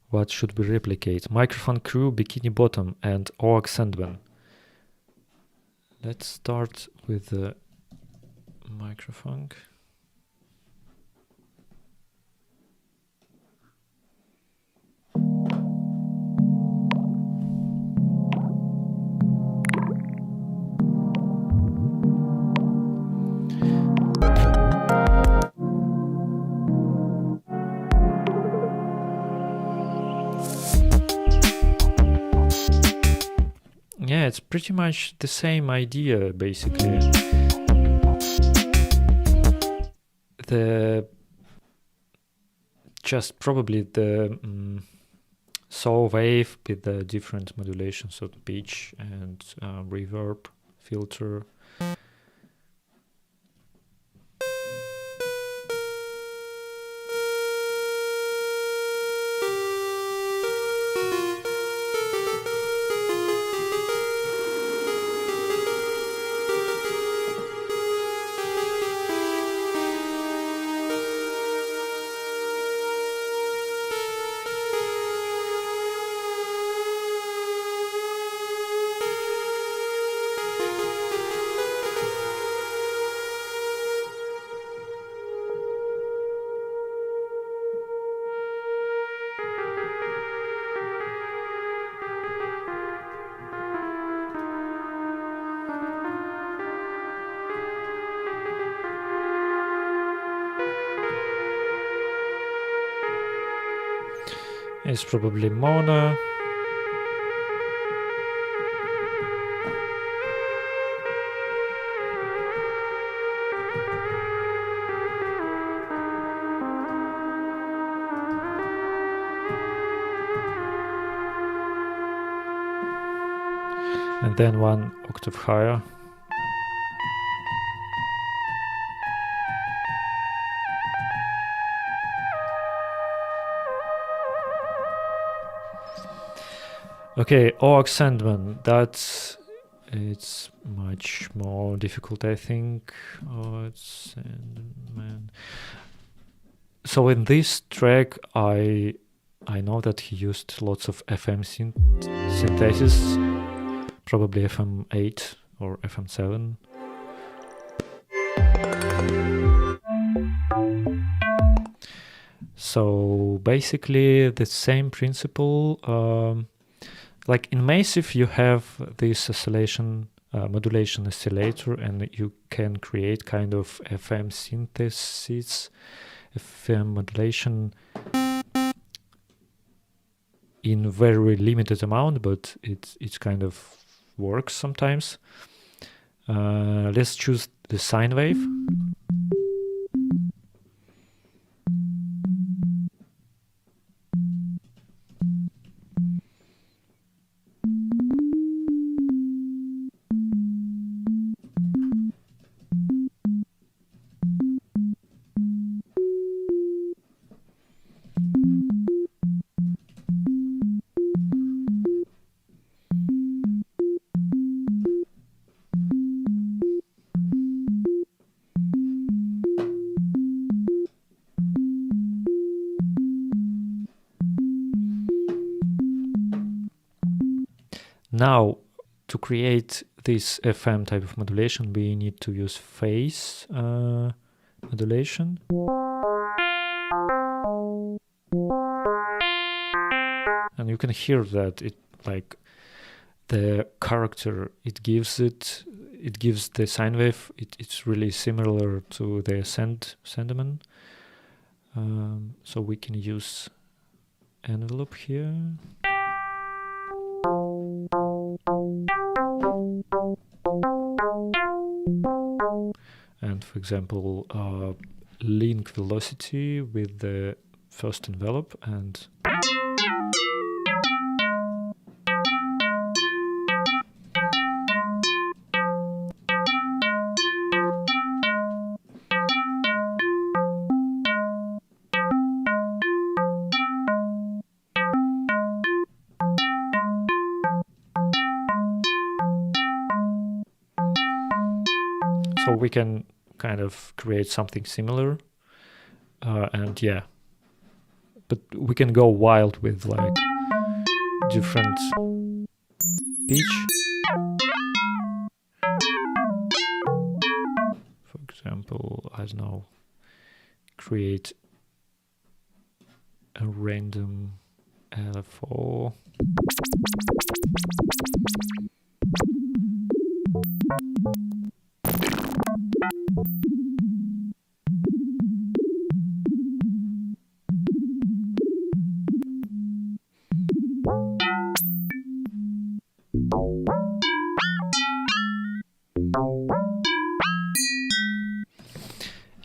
[SPEAKER 1] What should we replicate? Microfunk Crew, Bikini Bottom, and Orc Sandman. Let's start with the Microfunk. Yeah, it's pretty much the same idea, basically. Just probably the saw wave with the different modulations, so the pitch and reverb filter. It's probably mono. And then 1 octave higher. Okay, Sandman, it's much more difficult, I think. Sandman. So in this track, I know that he used lots of FM synthesis, probably FM8 or FM7. So basically the same principle. Like in Massive, you have this oscillation, modulation oscillator, and you can create kind of FM synthesis, FM modulation in very limited amount, but it kind of works sometimes. Let's choose the sine wave. Now, to create this FM type of modulation, we need to use phase modulation. And you can hear that it like the character it gives the sine wave. It's really similar to the Sandman. So we can use envelope here. And for example, link velocity with the first envelope, and so we can kind of create something similar, and yeah, but we can go wild with like different pitch. For example, I don't know, create a random LFO.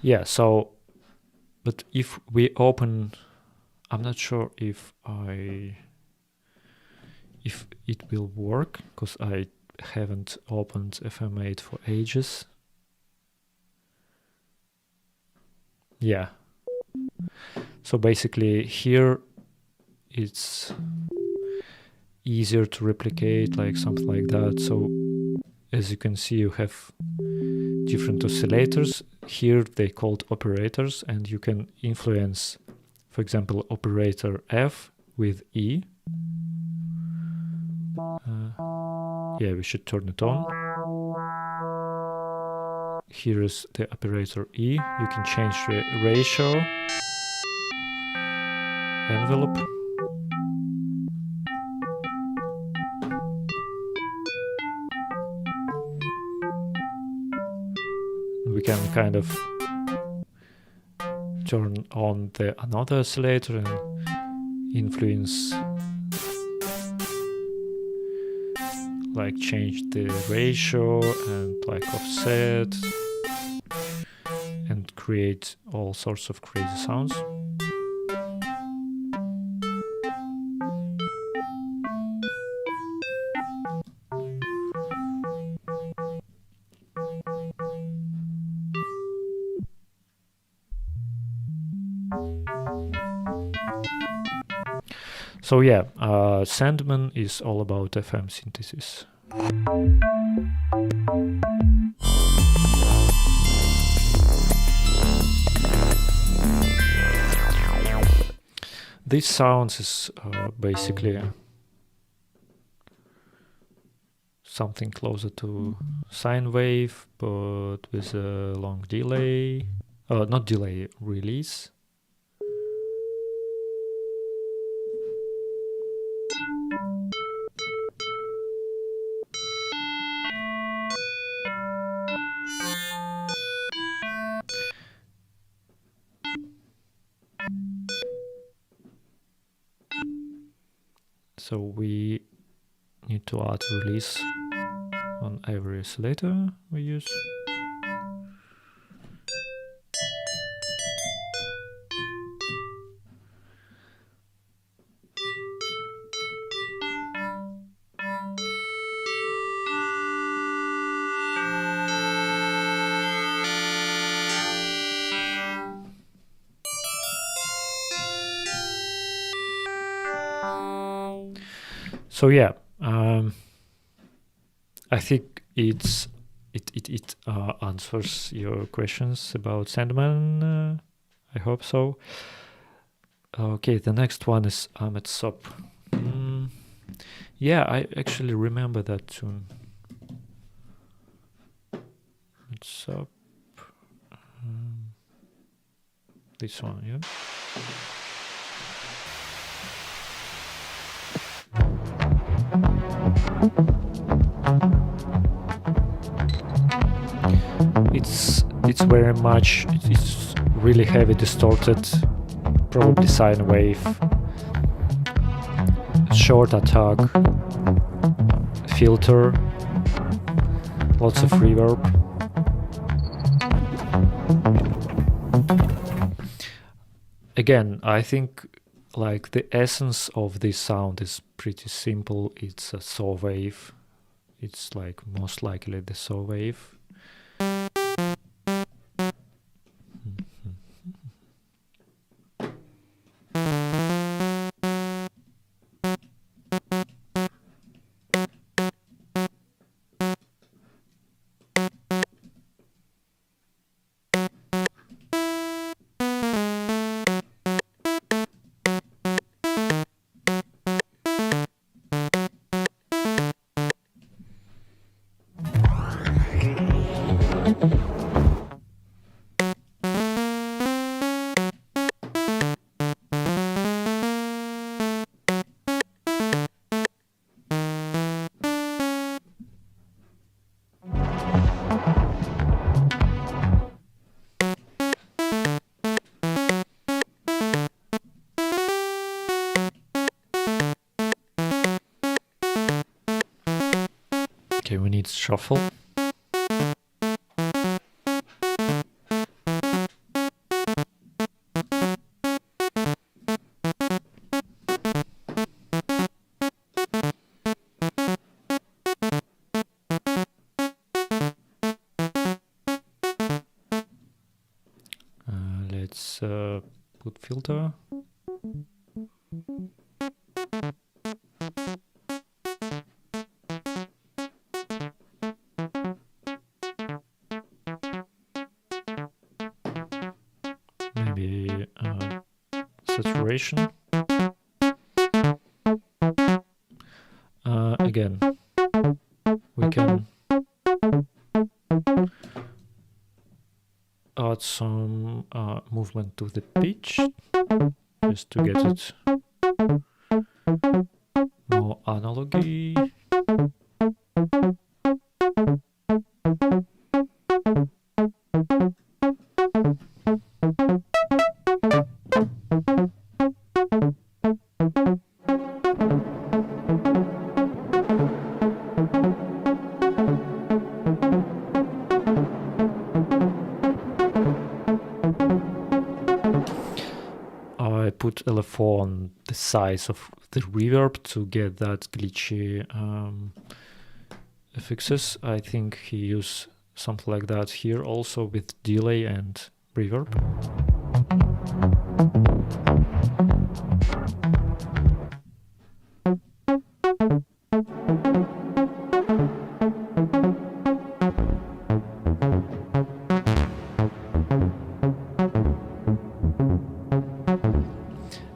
[SPEAKER 1] Yeah, so, but if we open, I'm not sure if it will work, because I haven't opened FM8 for ages. Yeah. So basically here it's easier to replicate, like something like that. So as you can see, you have different oscillators. Here they called operators, and you can influence, for example, operator F with E. Yeah, we should turn it on. Here is the operator E. You can change the ratio, envelope. We can kind of turn on the another oscillator, and influence, like change the ratio and like offset and create all sorts of crazy sounds. So yeah, Sandman is all about FM synthesis. This sounds is basically something closer to sine wave, but with a long delay. Not delay, release. So we need to add release on every oscillator we use. So yeah, I think it answers your questions about Sandman. I hope so. Okay, the next one is Ametsub. Yeah, I actually remember that tune. Ametsub. This one, yeah. It's very much, it's really heavy distorted, probably sine wave, short attack, filter, lots of reverb. Again, I think like the essence of this sound is pretty simple. It's a saw wave. It's like most likely the saw wave. Okay, we need shuffle. Let's put filter. Maybe saturation. Again, we can add some movement to the pitch just to get it more analogy. put LFO on the size of the reverb to get that glitchy effects. I think he used something like that here also with delay and reverb.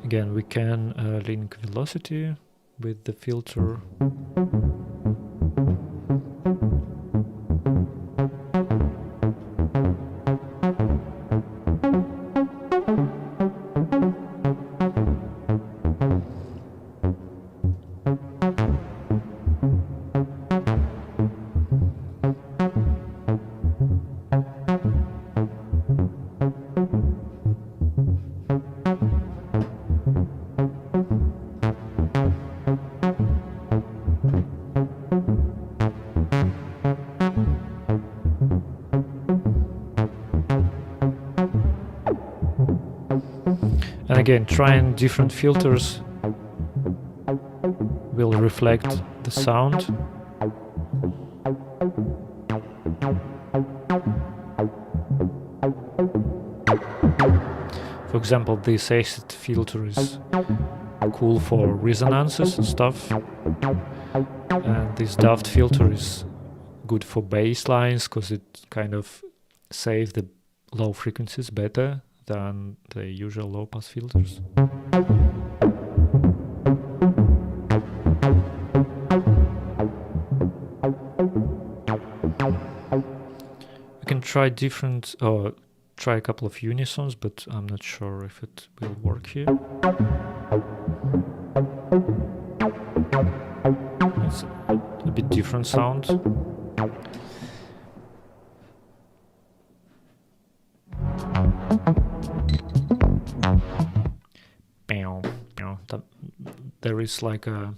[SPEAKER 1] Again, we can link velocity with the filter. And again, trying different filters will reflect the sound. For example, this acid filter is cool for resonances and stuff. And this daft filter is good for bass lines because it kind of saves the low frequencies better than the usual low-pass filters. We can try different, try a couple of unisons, but I'm not sure if it will work here. It's a bit different sound. There is like a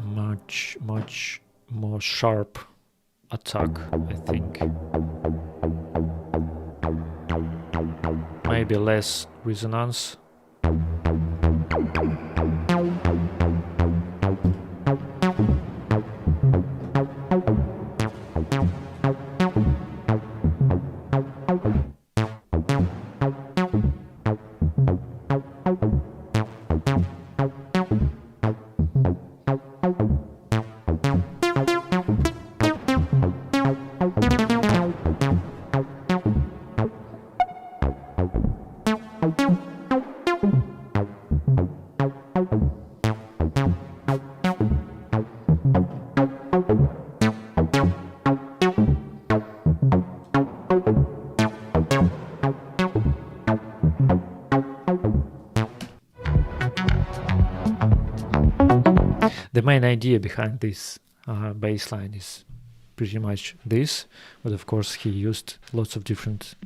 [SPEAKER 1] much more sharp attack, I think. Maybe less resonance. The main idea behind this bass line is pretty much this, but of course he used lots of different,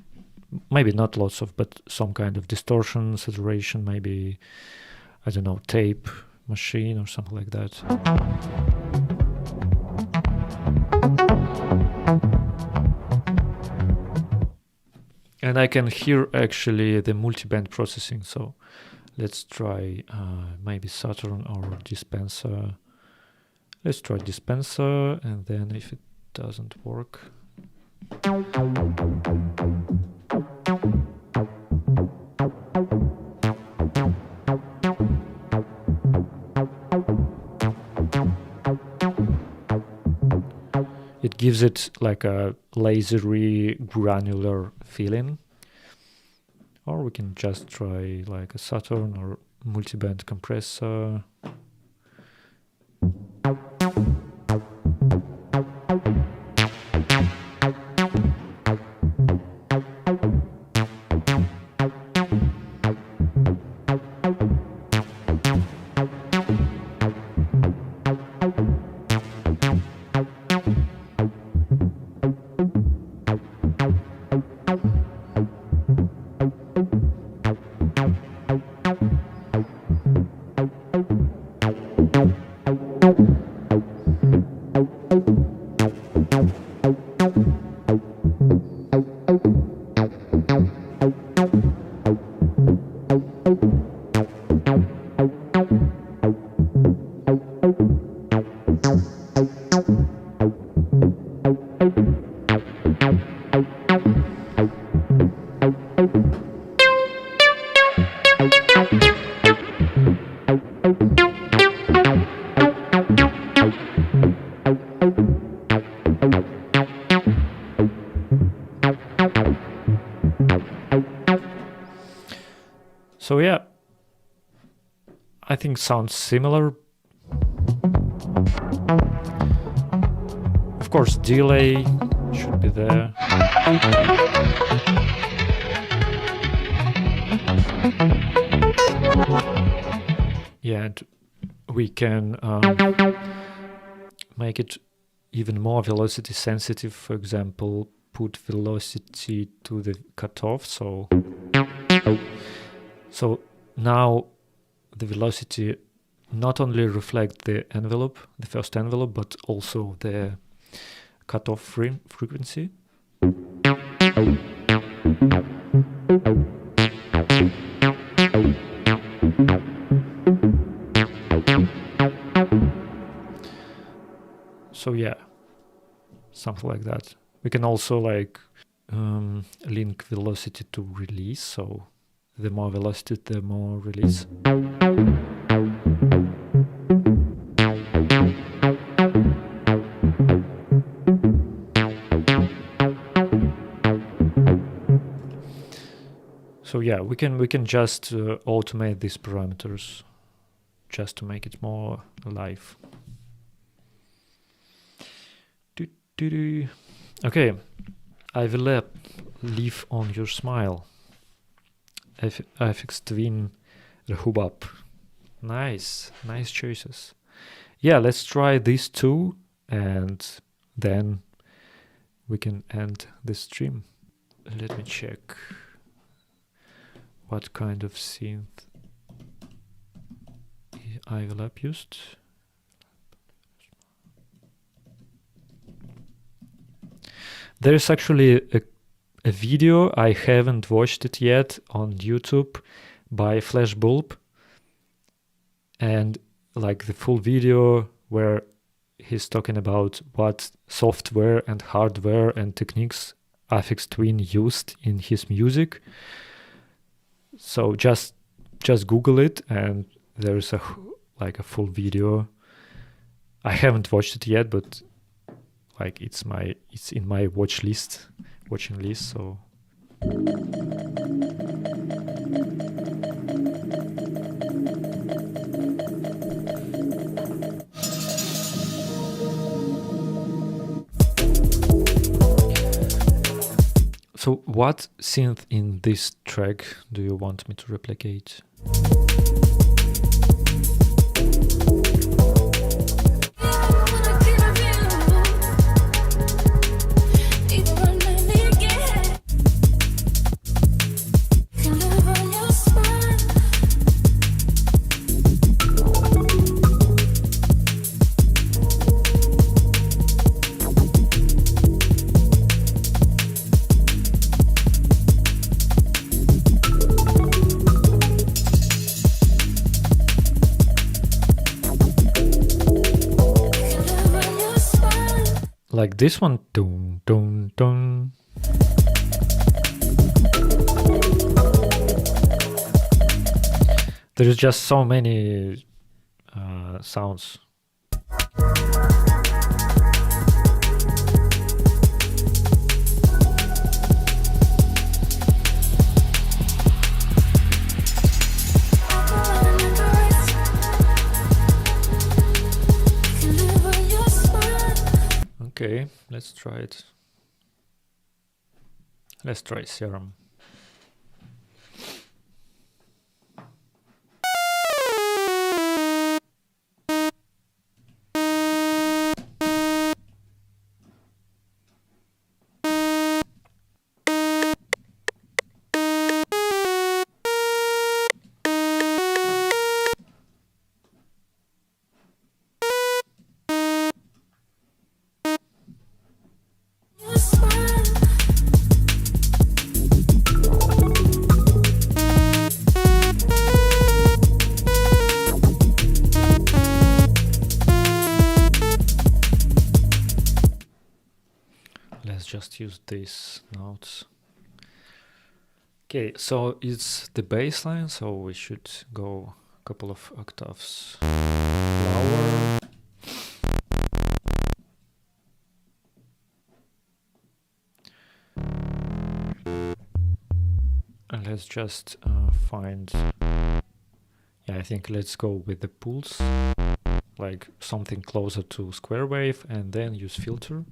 [SPEAKER 1] maybe not lots of, but some kind of distortion, saturation, maybe, I don't know, tape machine or something like that. And I can hear actually the multiband processing, so let's try maybe Saturn or dispenser. Let's try dispenser, and then if it doesn't work, it gives it like a lasery granular feeling. Or we can just try like a Saturn or multiband compressor. So yeah, I think sounds similar. Of course, delay should be there. Yeah, and we can make it even more velocity sensitive. For example, put velocity to the cutoff. So now the velocity not only reflects the envelope, the first envelope, but also the cutoff frequency. So yeah, something like that. We can also like link velocity to release. So the more velocity, the more release. So yeah, we can just automate these parameters just to make it more alive. Okay, I will leave on your smile. Aphex Twin Rhubarb. Nice choices. Yeah, let's try these two and then we can end the stream. Let me check what kind of synth I will used. There is actually a video, I haven't watched it yet, on YouTube by Flashbulb, and like the full video where he's talking about what software and hardware and techniques Aphex Twin used in his music. So just Google it and there's a full video. I haven't watched it yet, but like it's in my watching list. So So what synth in this track do you want me to replicate? Like this one, dun dun dun. There's just so many sounds. Okay, let's try it. Let's try Serum. just use these notes. Okay, so it's the bass line, so we should go a couple of octaves lower. And let's just find, I think let's go with the pulse, like something closer to square wave, and then use filter.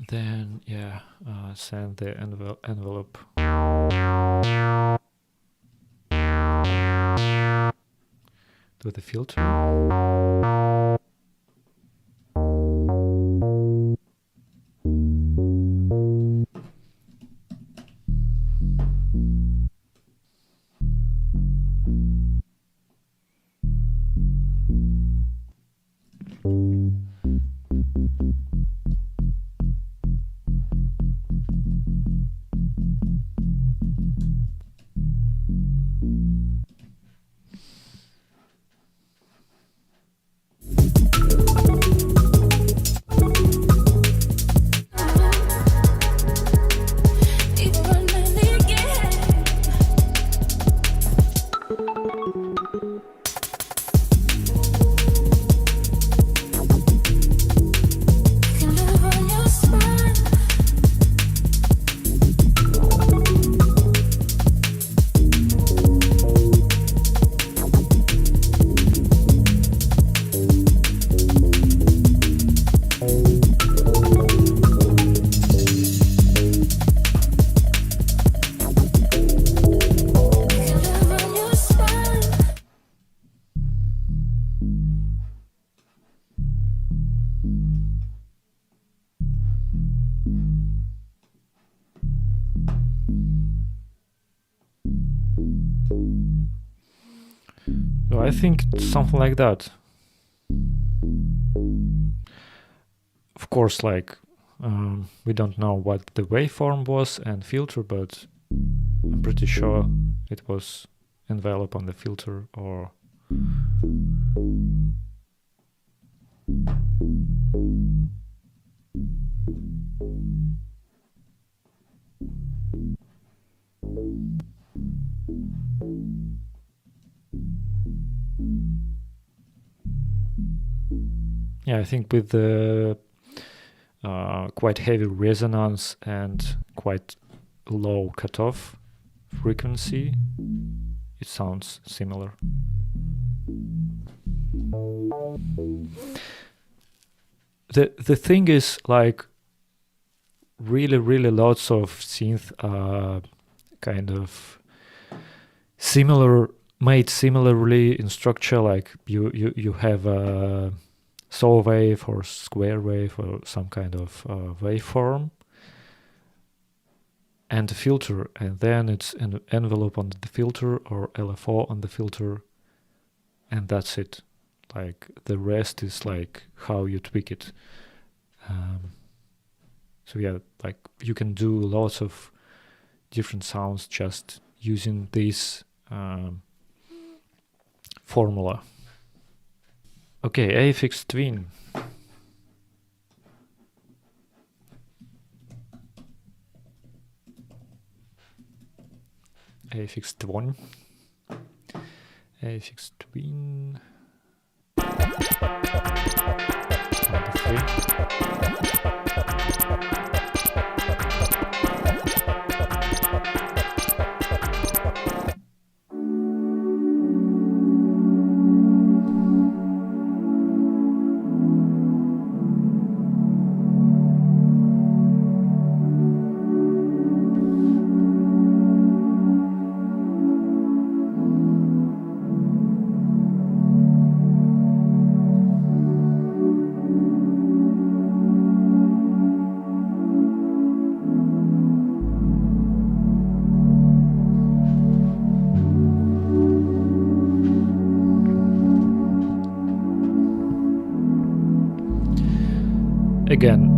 [SPEAKER 1] Then, send the envelope. To the filter. So I think something like that. Of course, like we don't know what the waveform was and filter, but I'm pretty sure it was envelop on the filter or I think with the quite heavy resonance and quite low cutoff frequency, it sounds similar. The thing is, like, really lots of synth kind of made similarly in structure. Like you have a saw wave or square wave or some kind of waveform and a filter, and then it's an envelope on the filter or LFO on the filter, and that's it. Like the rest is like how you tweak it. So yeah, like you can do lots of different sounds just using this formula. Okay, Aphex Twin. Aphex Twin. Aphex Twin. Number 3. again,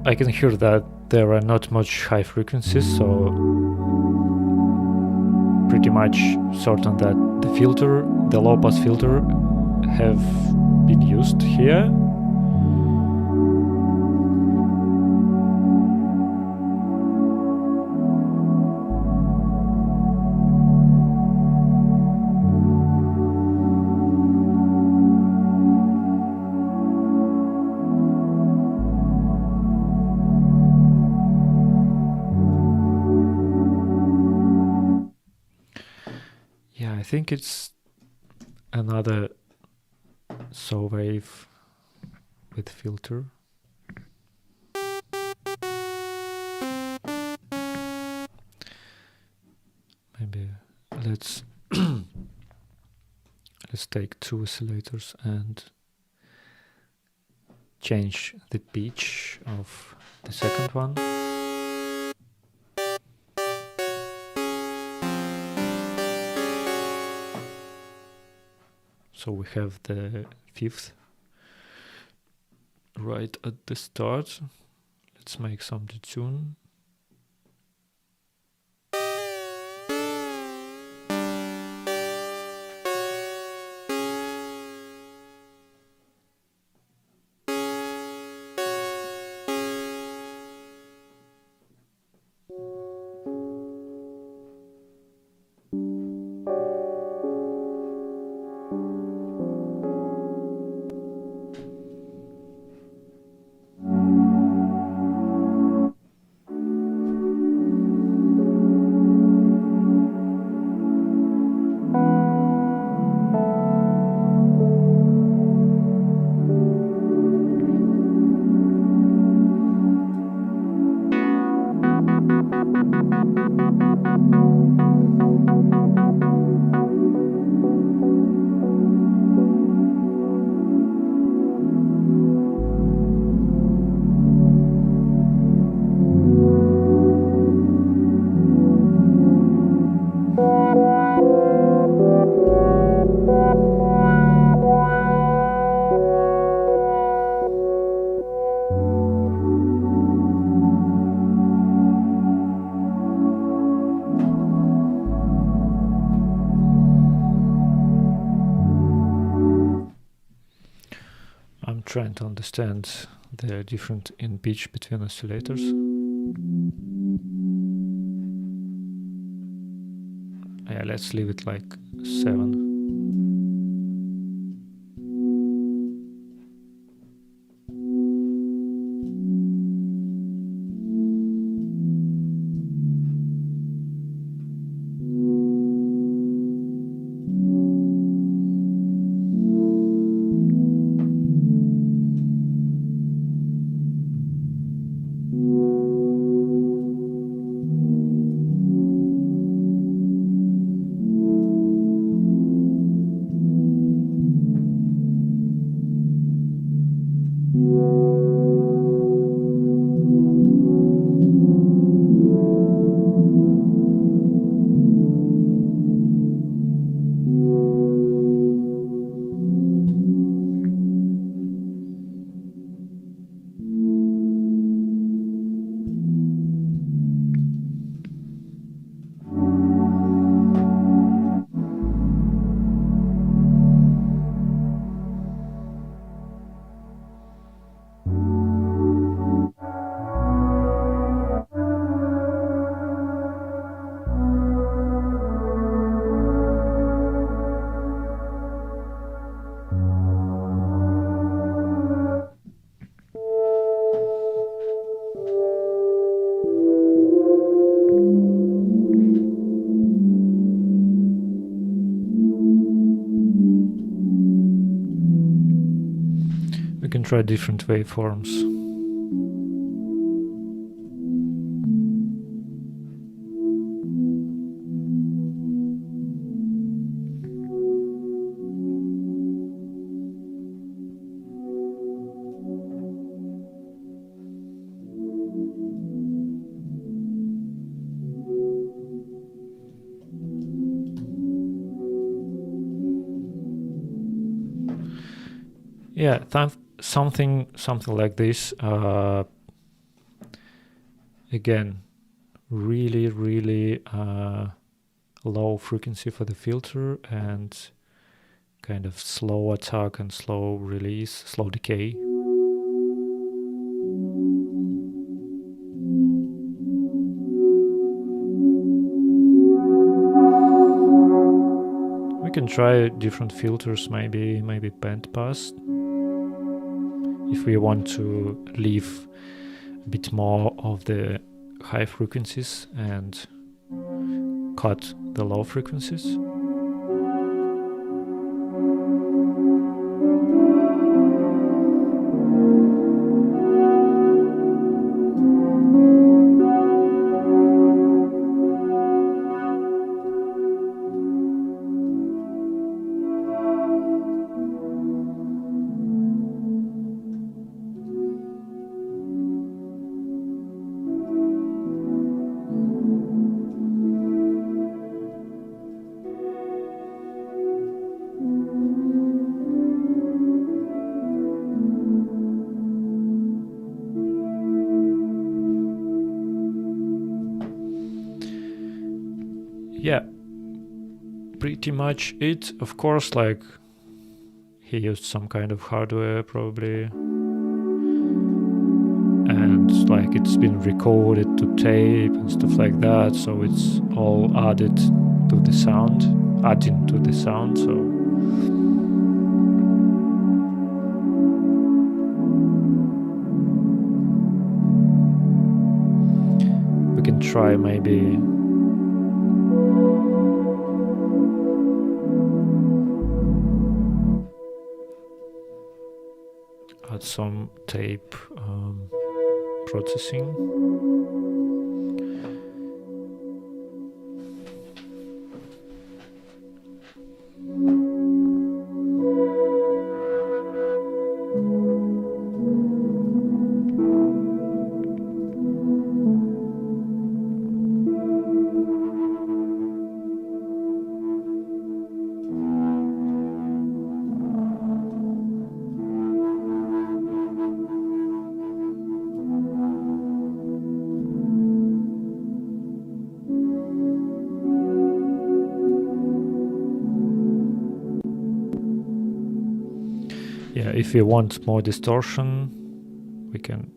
[SPEAKER 1] I can hear that there are not much high frequencies, so pretty much certain that the low pass filter have been used here. Yeah, I think it's another saw wave with filter. Maybe let's let's take 2 oscillators and change the pitch of the second one. So we have the 5th right at the start. Let's make some detune. Trying to understand the difference in pitch between oscillators. Yeah, let's leave it like 7. Can try different waveforms. Yeah, something like this. Again, really low frequency for the filter and kind of slow attack and slow release, slow decay. We can try different filters, maybe bandpass, if we want to leave a bit more of the high frequencies and cut the low frequencies. Yeah, pretty much it. Of course, like, he used some kind of hardware probably, and like it's been recorded to tape and stuff like that, so it's all adding to the sound, so we can try maybe add some tape processing. Yeah, if we want more distortion, we can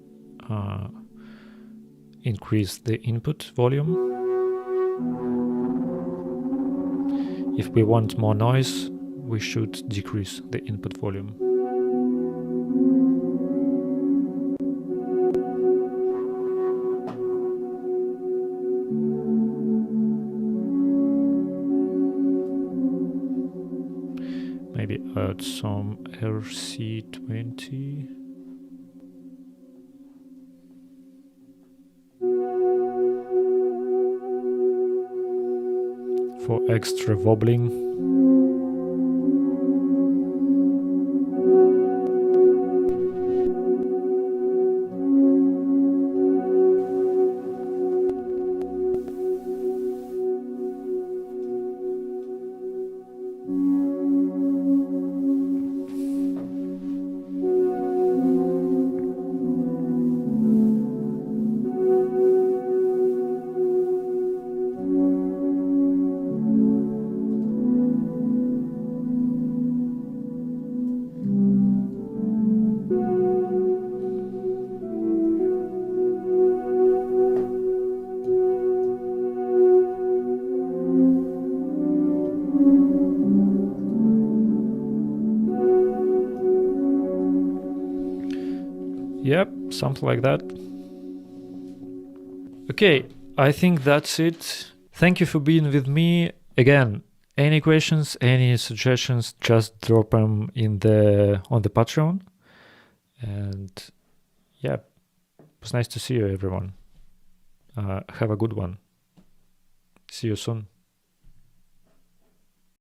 [SPEAKER 1] increase the input volume. If we want more noise, we should decrease the input volume. Maybe add some RC20. For extra wobbling. Yep, something like that. Okay, I think that's it. Thank you for being with me. Again, any questions, any suggestions, just drop them on the Patreon. And yeah, it was nice to see you, everyone. Have a good one. See you soon.